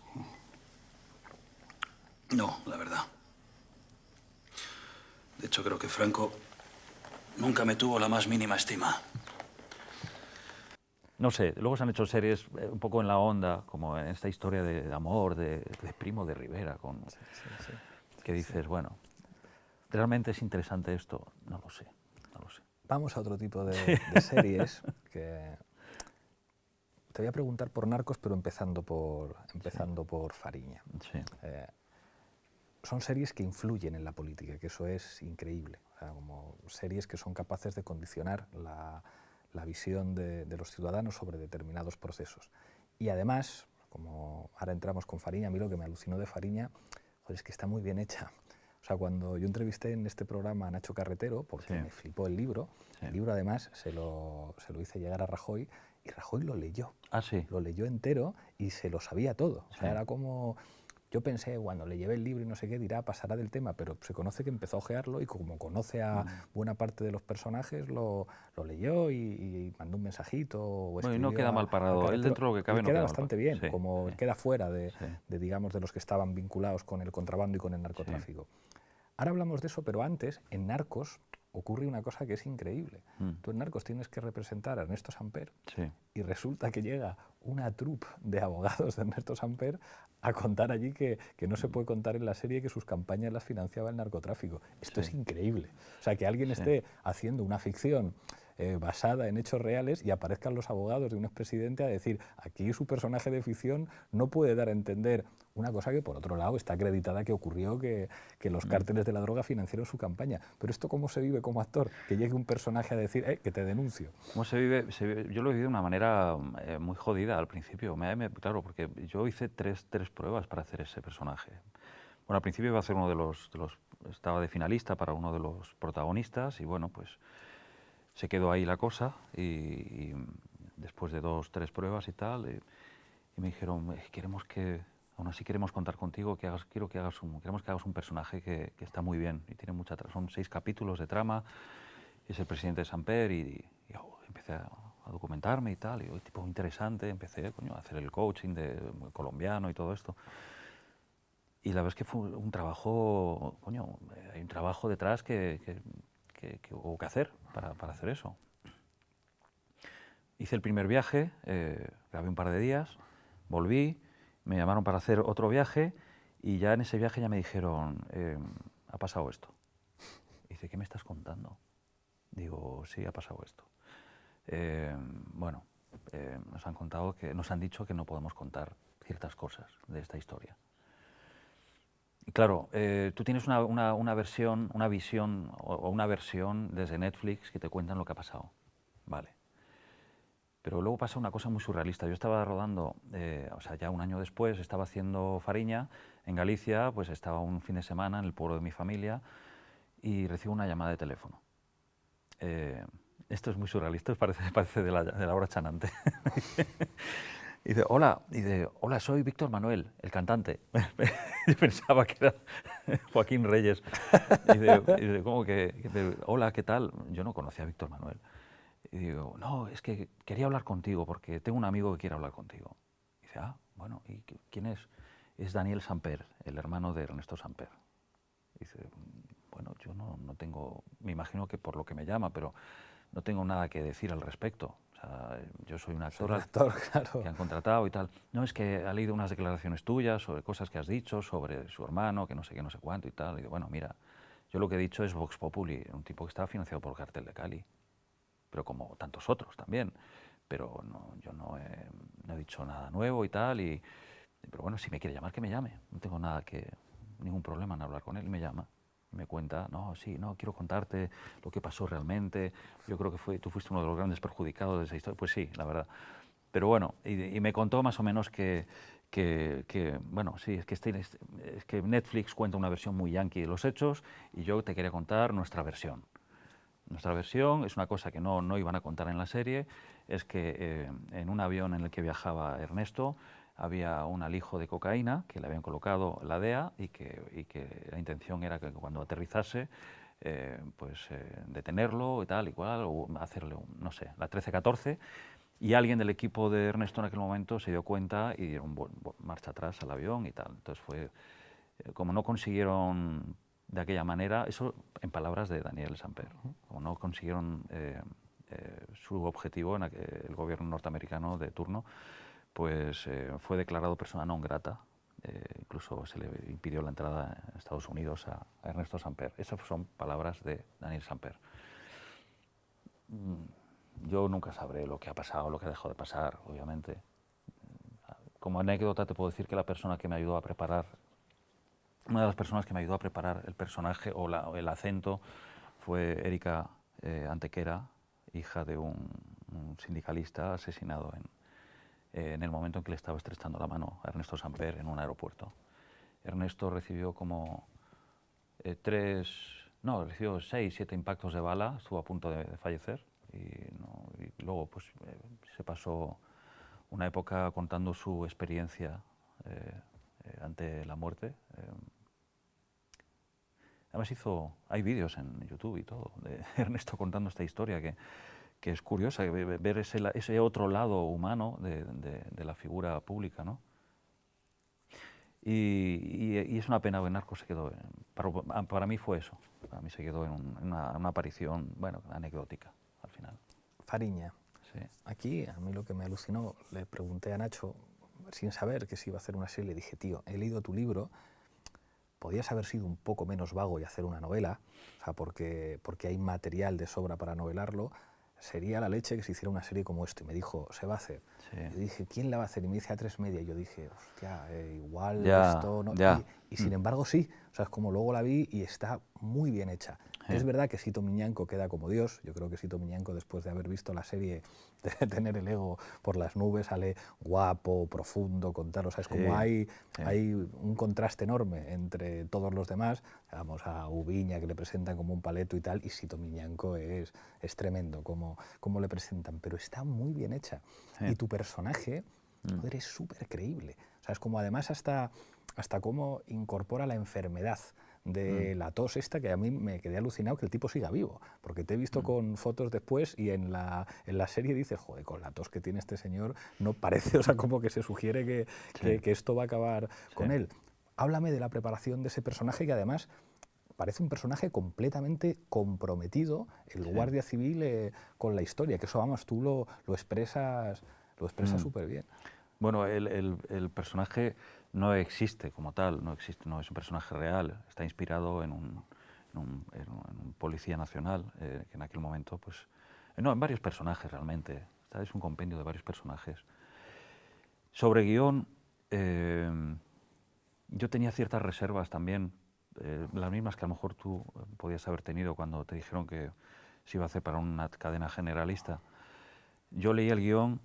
No, la verdad. De hecho, creo que Franco nunca me tuvo la más mínima estima. No sé, luego se han hecho series un poco en la onda, como en esta historia de amor de Primo de Rivera, que dices, bueno, ¿realmente es interesante esto? No lo sé. Vamos a otro tipo de series que... Te voy a preguntar por Narcos, pero empezando por Fariña. Sí. Son series que influyen en la política, que eso es increíble. O sea, como series que son capaces de condicionar la visión de los ciudadanos sobre determinados procesos. Y además, como ahora entramos con Fariña, a mí lo que me alucinó de Fariña, joder, es que está muy bien hecha. O sea, cuando yo entrevisté en este programa a Nacho Carretero, porque me flipó el libro además se lo hice llegar a Rajoy, y Rajoy lo leyó. Ah, sí. Lo leyó entero y se lo sabía todo. O sea, era como... Yo pensé, cuando le llevé el libro y no sé qué, dirá, pasará del tema, pero se conoce que empezó a ojearlo y como conoce a buena parte de los personajes, lo leyó y mandó un mensajito. O bueno, y no queda mal parado, él dentro de lo que cabe no queda bastante bien, sí, como queda fuera de, digamos, de los que estaban vinculados con el contrabando y con el narcotráfico. Ahora hablamos de eso, pero antes, en Narcos, ocurre una cosa que es increíble. Tú en Narcos tienes que representar a Ernesto Samper y resulta que llega una troupe de abogados de Ernesto Samper a contar allí que no se puede contar en la serie que sus campañas las financiaba el narcotráfico. Esto es increíble. O sea, que alguien esté haciendo una ficción basada en hechos reales y aparezcan los abogados de un expresidente a decir aquí su personaje de ficción no puede dar a entender una cosa que por otro lado está acreditada que ocurrió, que los cárteles de la droga financiaron su campaña. Pero esto ¿cómo se vive como actor? Que llegue un personaje a decir que te denuncio. ¿Cómo se vive? Yo lo he vivido de una manera muy jodida al principio. Claro, porque yo hice tres pruebas para hacer ese personaje. Bueno, al principio iba a ser uno de los estaba de finalista para uno de los protagonistas y bueno, pues se quedó ahí la cosa y después de 2, 3 pruebas y tal, y me dijeron, aún así queremos contar contigo, queremos que hagas un personaje que está muy bien y tiene son 6 capítulos de trama, es el presidente de Samper y empecé a documentarme y tal, y tipo interesante, empecé a hacer el coaching colombiano y todo esto. Y la verdad es que fue un trabajo, hay un trabajo detrás que hubo que hacer para hacer eso. Hice el primer viaje, grabé un par de días, volví, me llamaron para hacer otro viaje y ya en ese viaje ya me dijeron, ha pasado esto. Y dice, ¿qué me estás contando? Digo, sí, ha pasado esto. Bueno, nos han dicho que no podemos contar ciertas cosas de esta historia. Y claro, tú tienes una visión o una versión desde Netflix que te cuentan lo que ha pasado, vale. Pero luego pasa una cosa muy surrealista. Yo estaba rodando, o sea, ya un año después, estaba haciendo Fariña en Galicia, pues estaba un fin de semana en el pueblo de mi familia y recibo una llamada de teléfono. Esto es muy surrealista, parece de la hora chanante. Y dice, hola, soy Víctor Manuel, el cantante. Yo pensaba que era Joaquín Reyes. Y dice, ¿cómo que? Hola, ¿qué tal? Yo no conocía a Víctor Manuel. Y digo, no, es que quería hablar contigo porque tengo un amigo que quiere hablar contigo. Y dice, bueno, ¿y quién es? Es Daniel Samper, el hermano de Ernesto Samper. Y dice, bueno, yo no tengo, me imagino que por lo que me llama, pero no tengo nada que decir al respecto. O sea, yo soy un actor, claro, que han contratado y tal. No, es que ha leído unas declaraciones tuyas sobre cosas que has dicho, sobre su hermano, que no sé qué, no sé cuánto y tal. Y digo, bueno, mira, yo lo que he dicho es Vox Populi, un tipo que estaba financiado por el Cartel de Cali, pero como tantos otros también. Pero no, yo no he dicho nada nuevo y tal. Pero bueno, si me quiere llamar, que me llame. No tengo ningún problema en hablar con él. Y me llama. Me cuenta, no, quiero contarte lo que pasó realmente. Yo creo que tú fuiste uno de los grandes perjudicados de esa historia. Pues sí, la verdad. Pero bueno, y me contó más o menos que bueno, sí, es que Netflix cuenta una versión muy yankee de los hechos y yo te quería contar nuestra versión. Nuestra versión es una cosa que no iban a contar en la serie, es que en un avión en el que viajaba Ernesto había un alijo de cocaína que le habían colocado la DEA y que la intención era que cuando aterrizase detenerlo y tal y cual, o hacerle, no sé, la 13-14, y alguien del equipo de Ernesto en aquel momento se dio cuenta y dieron marcha atrás al avión y tal. Entonces como no consiguieron de aquella manera, eso en palabras de Daniel Samper, como no consiguieron su objetivo en el gobierno norteamericano de turno, pues fue declarado persona non grata, incluso se le impidió la entrada a Estados Unidos a Ernesto Samper. Esas son palabras de Daniel Samper. Yo nunca sabré lo que ha pasado, lo que ha dejado de pasar, obviamente. Como anécdota te puedo decir que la persona que me ayudó a preparar, una de las personas que me ayudó a preparar el personaje o el acento fue Erika Antequera, hija de un sindicalista asesinado en el momento en que le estaba estrechando la mano a Ernesto Samper en un aeropuerto. Ernesto recibió como recibió 6, 7 impactos de bala, estuvo a punto de fallecer y luego pues, se pasó una época contando su experiencia ante la muerte. Además hay vídeos en YouTube y todo de Ernesto contando esta historia que es curiosa, ver ese otro lado humano de la figura pública, ¿no? Y es una pena que Narcos se quedó, para mí fue eso, para mí se quedó en una aparición, bueno, anecdótica al final. Fariña. Sí. Aquí a mí lo que me alucinó, le pregunté a Nacho, sin saber que se iba a hacer una serie, le dije, tío, he leído tu libro, podías haber sido un poco menos vago y hacer una novela, o sea, porque hay material de sobra para novelarlo, sería la leche que se hiciera una serie como esto. Y me dijo, se va a hacer. Sí. Yo dije, ¿quién la va a hacer? Y me dice A3 Media. Y yo dije, hostia, igual esto no... Y sin embargo sí, o sea, es como luego la vi y está muy bien hecha. Es verdad que Sito Miñanco queda como Dios. Yo creo que Sito Miñanco, después de haber visto la serie, de tener el ego por las nubes, sale guapo, profundo, contar. O sea, es como hay un contraste enorme entre todos los demás. Vamos a Ubiña, que le presentan como un paleto y tal, y Sito Miñanco es tremendo como le presentan, pero está muy bien hecha. Y tu personaje, joder, es súper creíble. O sea, es como además hasta cómo incorpora la enfermedad de la tos esta, que a mí me quedé alucinado que el tipo siga vivo, porque te he visto con fotos después y en la serie dices, joder, con la tos que tiene este señor no parece, o sea, como que se sugiere que esto va a acabar con él. Háblame de la preparación de ese personaje que además parece un personaje completamente comprometido, el guardia civil, con la historia, que eso, vamos, tú lo expresas súper bien. Bueno, el personaje no existe como tal, no es un personaje real, está inspirado en un policía nacional, que en aquel momento, pues, no, en varios personajes realmente. Esta es un compendio de varios personajes. Sobre guión, yo tenía ciertas reservas también, las mismas que a lo mejor tú podías haber tenido cuando te dijeron que se iba a hacer para una cadena generalista. Yo leí el guión,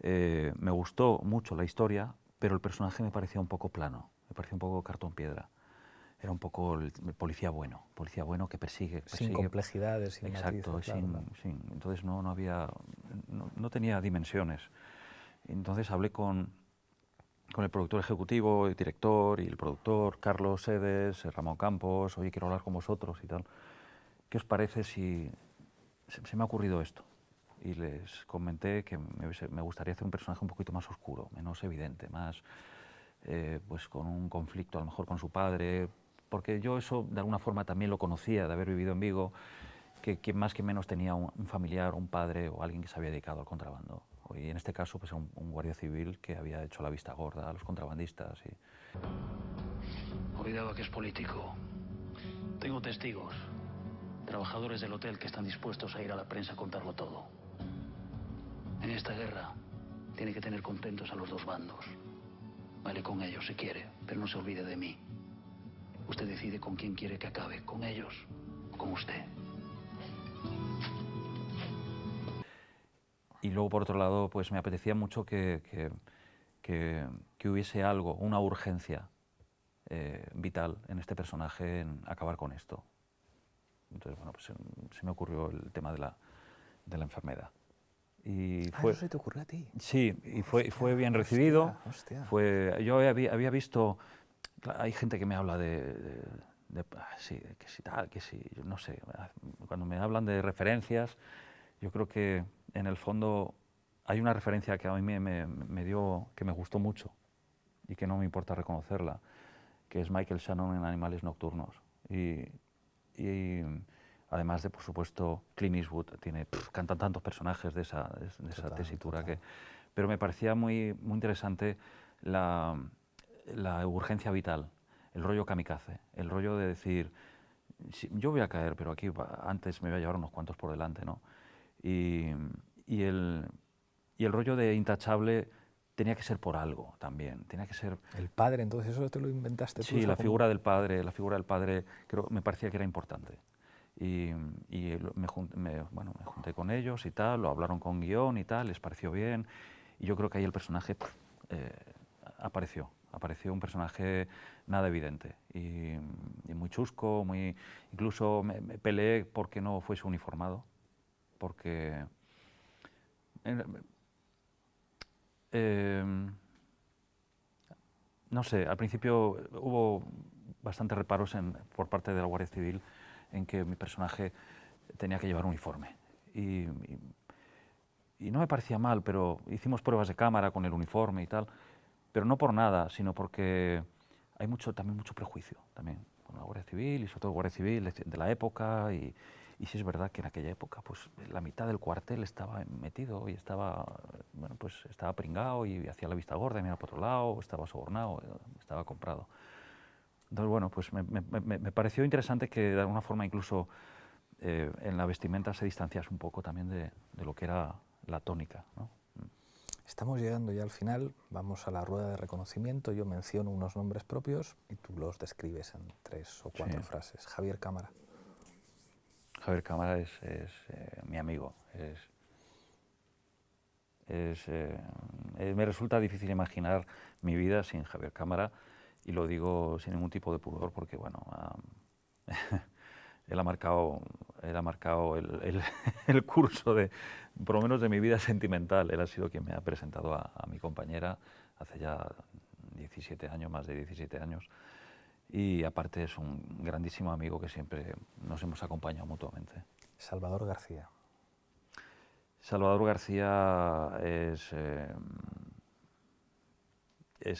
me gustó mucho la historia, pero el personaje me parecía un poco plano, me parecía un poco cartón piedra. Era un poco el policía bueno que persigue. Sin complejidades, sin exacto, matices, claro. entonces no tenía dimensiones. Entonces hablé con el productor ejecutivo, el director y el productor, Carlos Sedes, Ramón Campos, oye, quiero hablar con vosotros y tal. ¿Qué os parece si se me ha ocurrido esto? Y les comenté que me gustaría hacer un personaje un poquito más oscuro, menos evidente, más pues con un conflicto a lo mejor con su padre, porque yo eso de alguna forma también lo conocía de haber vivido en Vigo, que más que menos tenía un familiar, un padre o alguien que se había dedicado al contrabando. Y en este caso pues un guardia civil que había hecho la vista gorda a los contrabandistas. Cuidado que es político. Tengo testigos, trabajadores del hotel que están dispuestos a ir a la prensa a contarlo todo. En esta guerra tiene que tener contentos a los dos bandos. Vale con ellos si quiere, pero no se olvide de mí. Usted decide con quién quiere que acabe, con ellos o con usted. Y luego, por otro lado, pues me apetecía mucho que hubiese algo, una urgencia vital en este personaje en acabar con esto. Entonces, bueno, pues se me ocurrió el tema de la enfermedad. Y eso se te ocurrió a ti. Sí, y fue bien recibido. Hostia. Yo había visto, hay gente que me habla que si tal, que si, no sé, cuando me hablan de referencias, yo creo que en el fondo hay una referencia que a mí me dio, que me gustó mucho y que no me importa reconocerla, que es Michael Shannon en Animales Nocturnos. Y además de, por supuesto, Clint Eastwood, cantan tantos personajes de esa tesitura. Pero me parecía muy interesante la urgencia vital, el rollo kamikaze, el rollo de decir, yo voy a caer, pero aquí antes me voy a llevar unos cuantos por delante, ¿no? Y el rollo de intachable tenía que ser por algo también, tenía que ser... El padre, entonces, ¿eso te lo inventaste tú? Sí, la figura del padre, me parecía que era importante. Y me junté con ellos y tal, lo hablaron con guión y tal, les pareció bien, y yo creo que ahí el personaje apareció un personaje nada evidente, y muy chusco, incluso me peleé porque no fuese uniformado, porque... no sé, al principio hubo bastantes reparos por parte de la Guardia Civil en que mi personaje tenía que llevar uniforme. Y no me parecía mal, pero hicimos pruebas de cámara con el uniforme y tal, pero no por nada, sino porque hay también mucho prejuicio también con la Guardia Civil, y sobre todo Guardia Civil de la época, y sí es verdad que en aquella época pues la mitad del cuartel estaba metido y estaba pringado y hacía la vista gorda y miraba por otro lado, estaba sobornado, estaba comprado. Entonces, bueno, pues me pareció interesante que de alguna forma incluso en la vestimenta se distanciase un poco también de lo que era la tónica, ¿no? Estamos llegando ya al final, vamos a la rueda de reconocimiento, yo menciono unos nombres propios y tú los describes en 3 o 4 frases. Javier Cámara. Javier Cámara es mi amigo. Me resulta difícil imaginar mi vida sin Javier Cámara, y lo digo sin ningún tipo de pudor porque, bueno, él ha marcado el curso por lo menos de mi vida sentimental. Él ha sido quien me ha presentado a mi compañera hace ya 17 años, más de 17 años. Y aparte es un grandísimo amigo que siempre nos hemos acompañado mutuamente. Salvador García. Salvador García es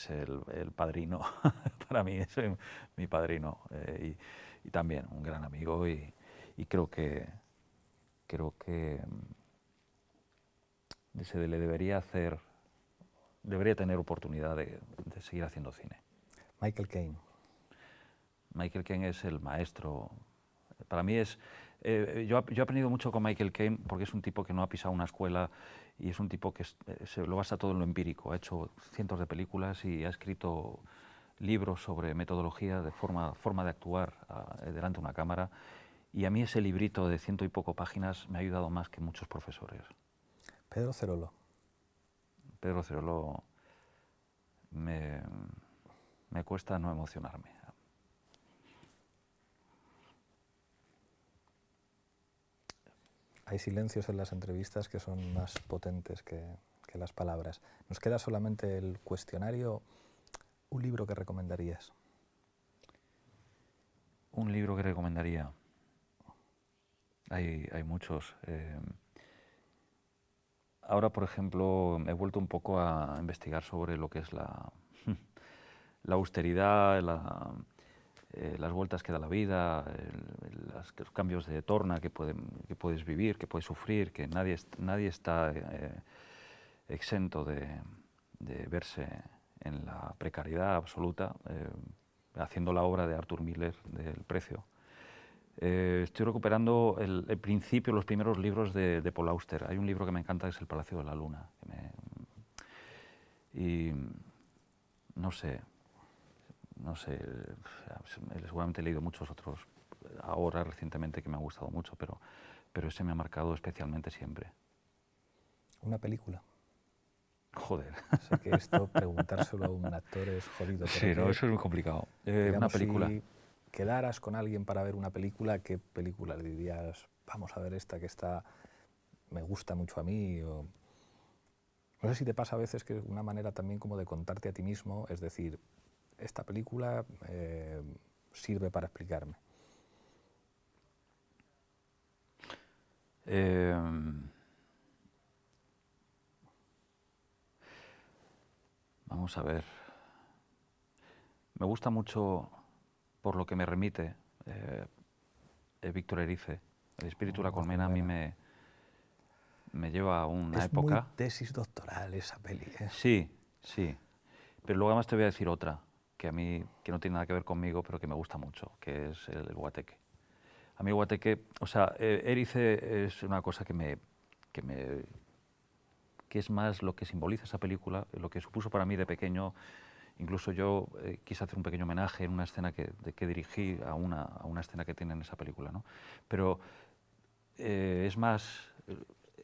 el padrino, para mí es mi padrino, y también un gran amigo, y creo que se le debería tener oportunidad de seguir haciendo cine. Michael Caine. Michael Caine es el maestro, para mí es Yo he aprendido mucho con Michael Caine porque es un tipo que no ha pisado una escuela y es un tipo que se lo basa todo en lo empírico. Ha hecho cientos de películas y ha escrito libros sobre metodología de forma de actuar delante de una cámara. Y a mí ese librito de 100 y poco páginas me ha ayudado más que muchos profesores. Pedro Cerolo. Pedro Cerolo me cuesta no emocionarme. Hay silencios en las entrevistas que son más potentes que las palabras. Nos queda solamente el cuestionario. ¿Un libro que recomendarías? Un libro que recomendaría. Hay muchos. Ahora, por ejemplo, he vuelto un poco a investigar sobre lo que es la austeridad, las vueltas que da la vida, los cambios de torna que puedes vivir, que puedes sufrir, que nadie está exento de verse en la precariedad absoluta, haciendo la obra de Arthur Miller del Precio. Estoy recuperando el principio, los primeros libros de Paul Auster. Hay un libro que me encanta, que es El Palacio de la Luna. Y no sé, seguramente he leído muchos otros ahora recientemente que me han gustado mucho, pero ese me ha marcado especialmente siempre. ¿Una película? Joder. Sé que esto, preguntárselo a un actor es jodido. Sí, no, eso es muy complicado. Una película. Si quedaras con alguien para ver una película, ¿qué película le dirías? Vamos a ver esta que me gusta mucho a mí. O... No sé si te pasa a veces que es una manera también como de contarte a ti mismo, es decir, esta película sirve para explicarme. Vamos a ver. Me gusta mucho, por lo que me remite, Víctor Erice. El espíritu de la colmena a mí me lleva a una época... Es muy tesis doctoral esa peli. Sí, sí. Pero luego además te voy a decir otra, que a mí, que no tiene nada que ver conmigo, pero que me gusta mucho, que es el Guateque. A mí Guateque, o sea, Erice es una cosa que es más lo que simboliza esa película, lo que supuso para mí de pequeño. Incluso yo quise hacer un pequeño homenaje en una escena que dirigí a una escena que tiene en esa película, ¿no? Pero es más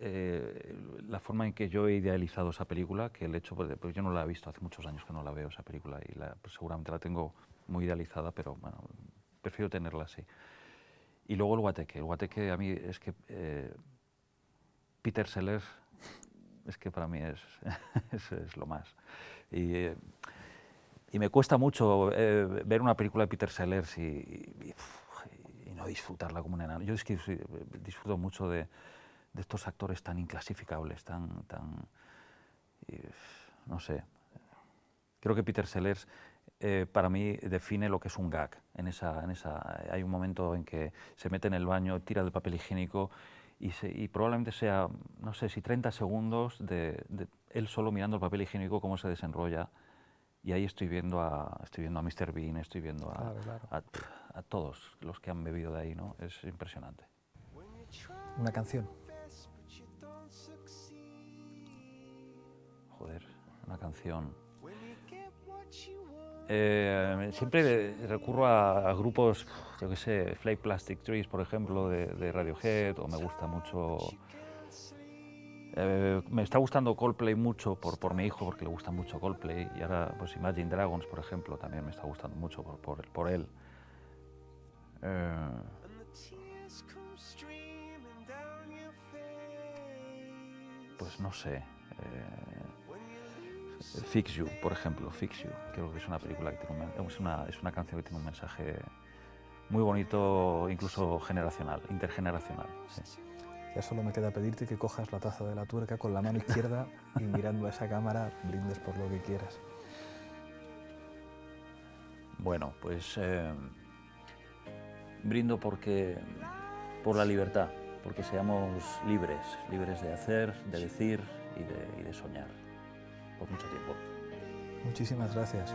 la forma en que yo he idealizado esa película que el hecho, pues yo no la he visto, hace muchos años que no la veo esa película y pues seguramente la tengo muy idealizada, pero bueno, prefiero tenerla así. Y luego el Guateque a mí es que Peter Sellers es que para mí es lo más. Y me cuesta mucho ver una película de Peter Sellers y no disfrutarla como un enano. Yo es que disfruto mucho de estos actores tan inclasificables, no sé. Creo que Peter Sellers para mí define lo que es un gag. Hay un momento en que se mete en el baño, tira del papel higiénico y probablemente sea, no sé si 30 segundos de él solo mirando el papel higiénico, cómo se desenrolla. Y ahí estoy viendo a Mr. Bean, estoy viendo a todos los que han bebido de ahí, ¿no? Es impresionante. ¿Una canción? Joder, una canción. Siempre recurro a grupos, yo qué sé, Flake Plastic Trees, por ejemplo, de Radiohead, o me gusta mucho... me está gustando Coldplay mucho por mi hijo, porque le gusta mucho Coldplay, y ahora pues Imagine Dragons, por ejemplo, también me está gustando mucho por él. Pues no sé. Fix You, por ejemplo, Fix You. Creo que es una película que tiene es una canción que tiene un mensaje muy bonito, incluso generacional, intergeneracional. Sí. Ya solo me queda pedirte que cojas la taza de la tuerca con la mano izquierda y mirando a esa cámara brindes por lo que quieras. Bueno, pues brindo por la libertad, porque seamos libres de hacer, de decir y de soñar por mucho tiempo. Muchísimas gracias.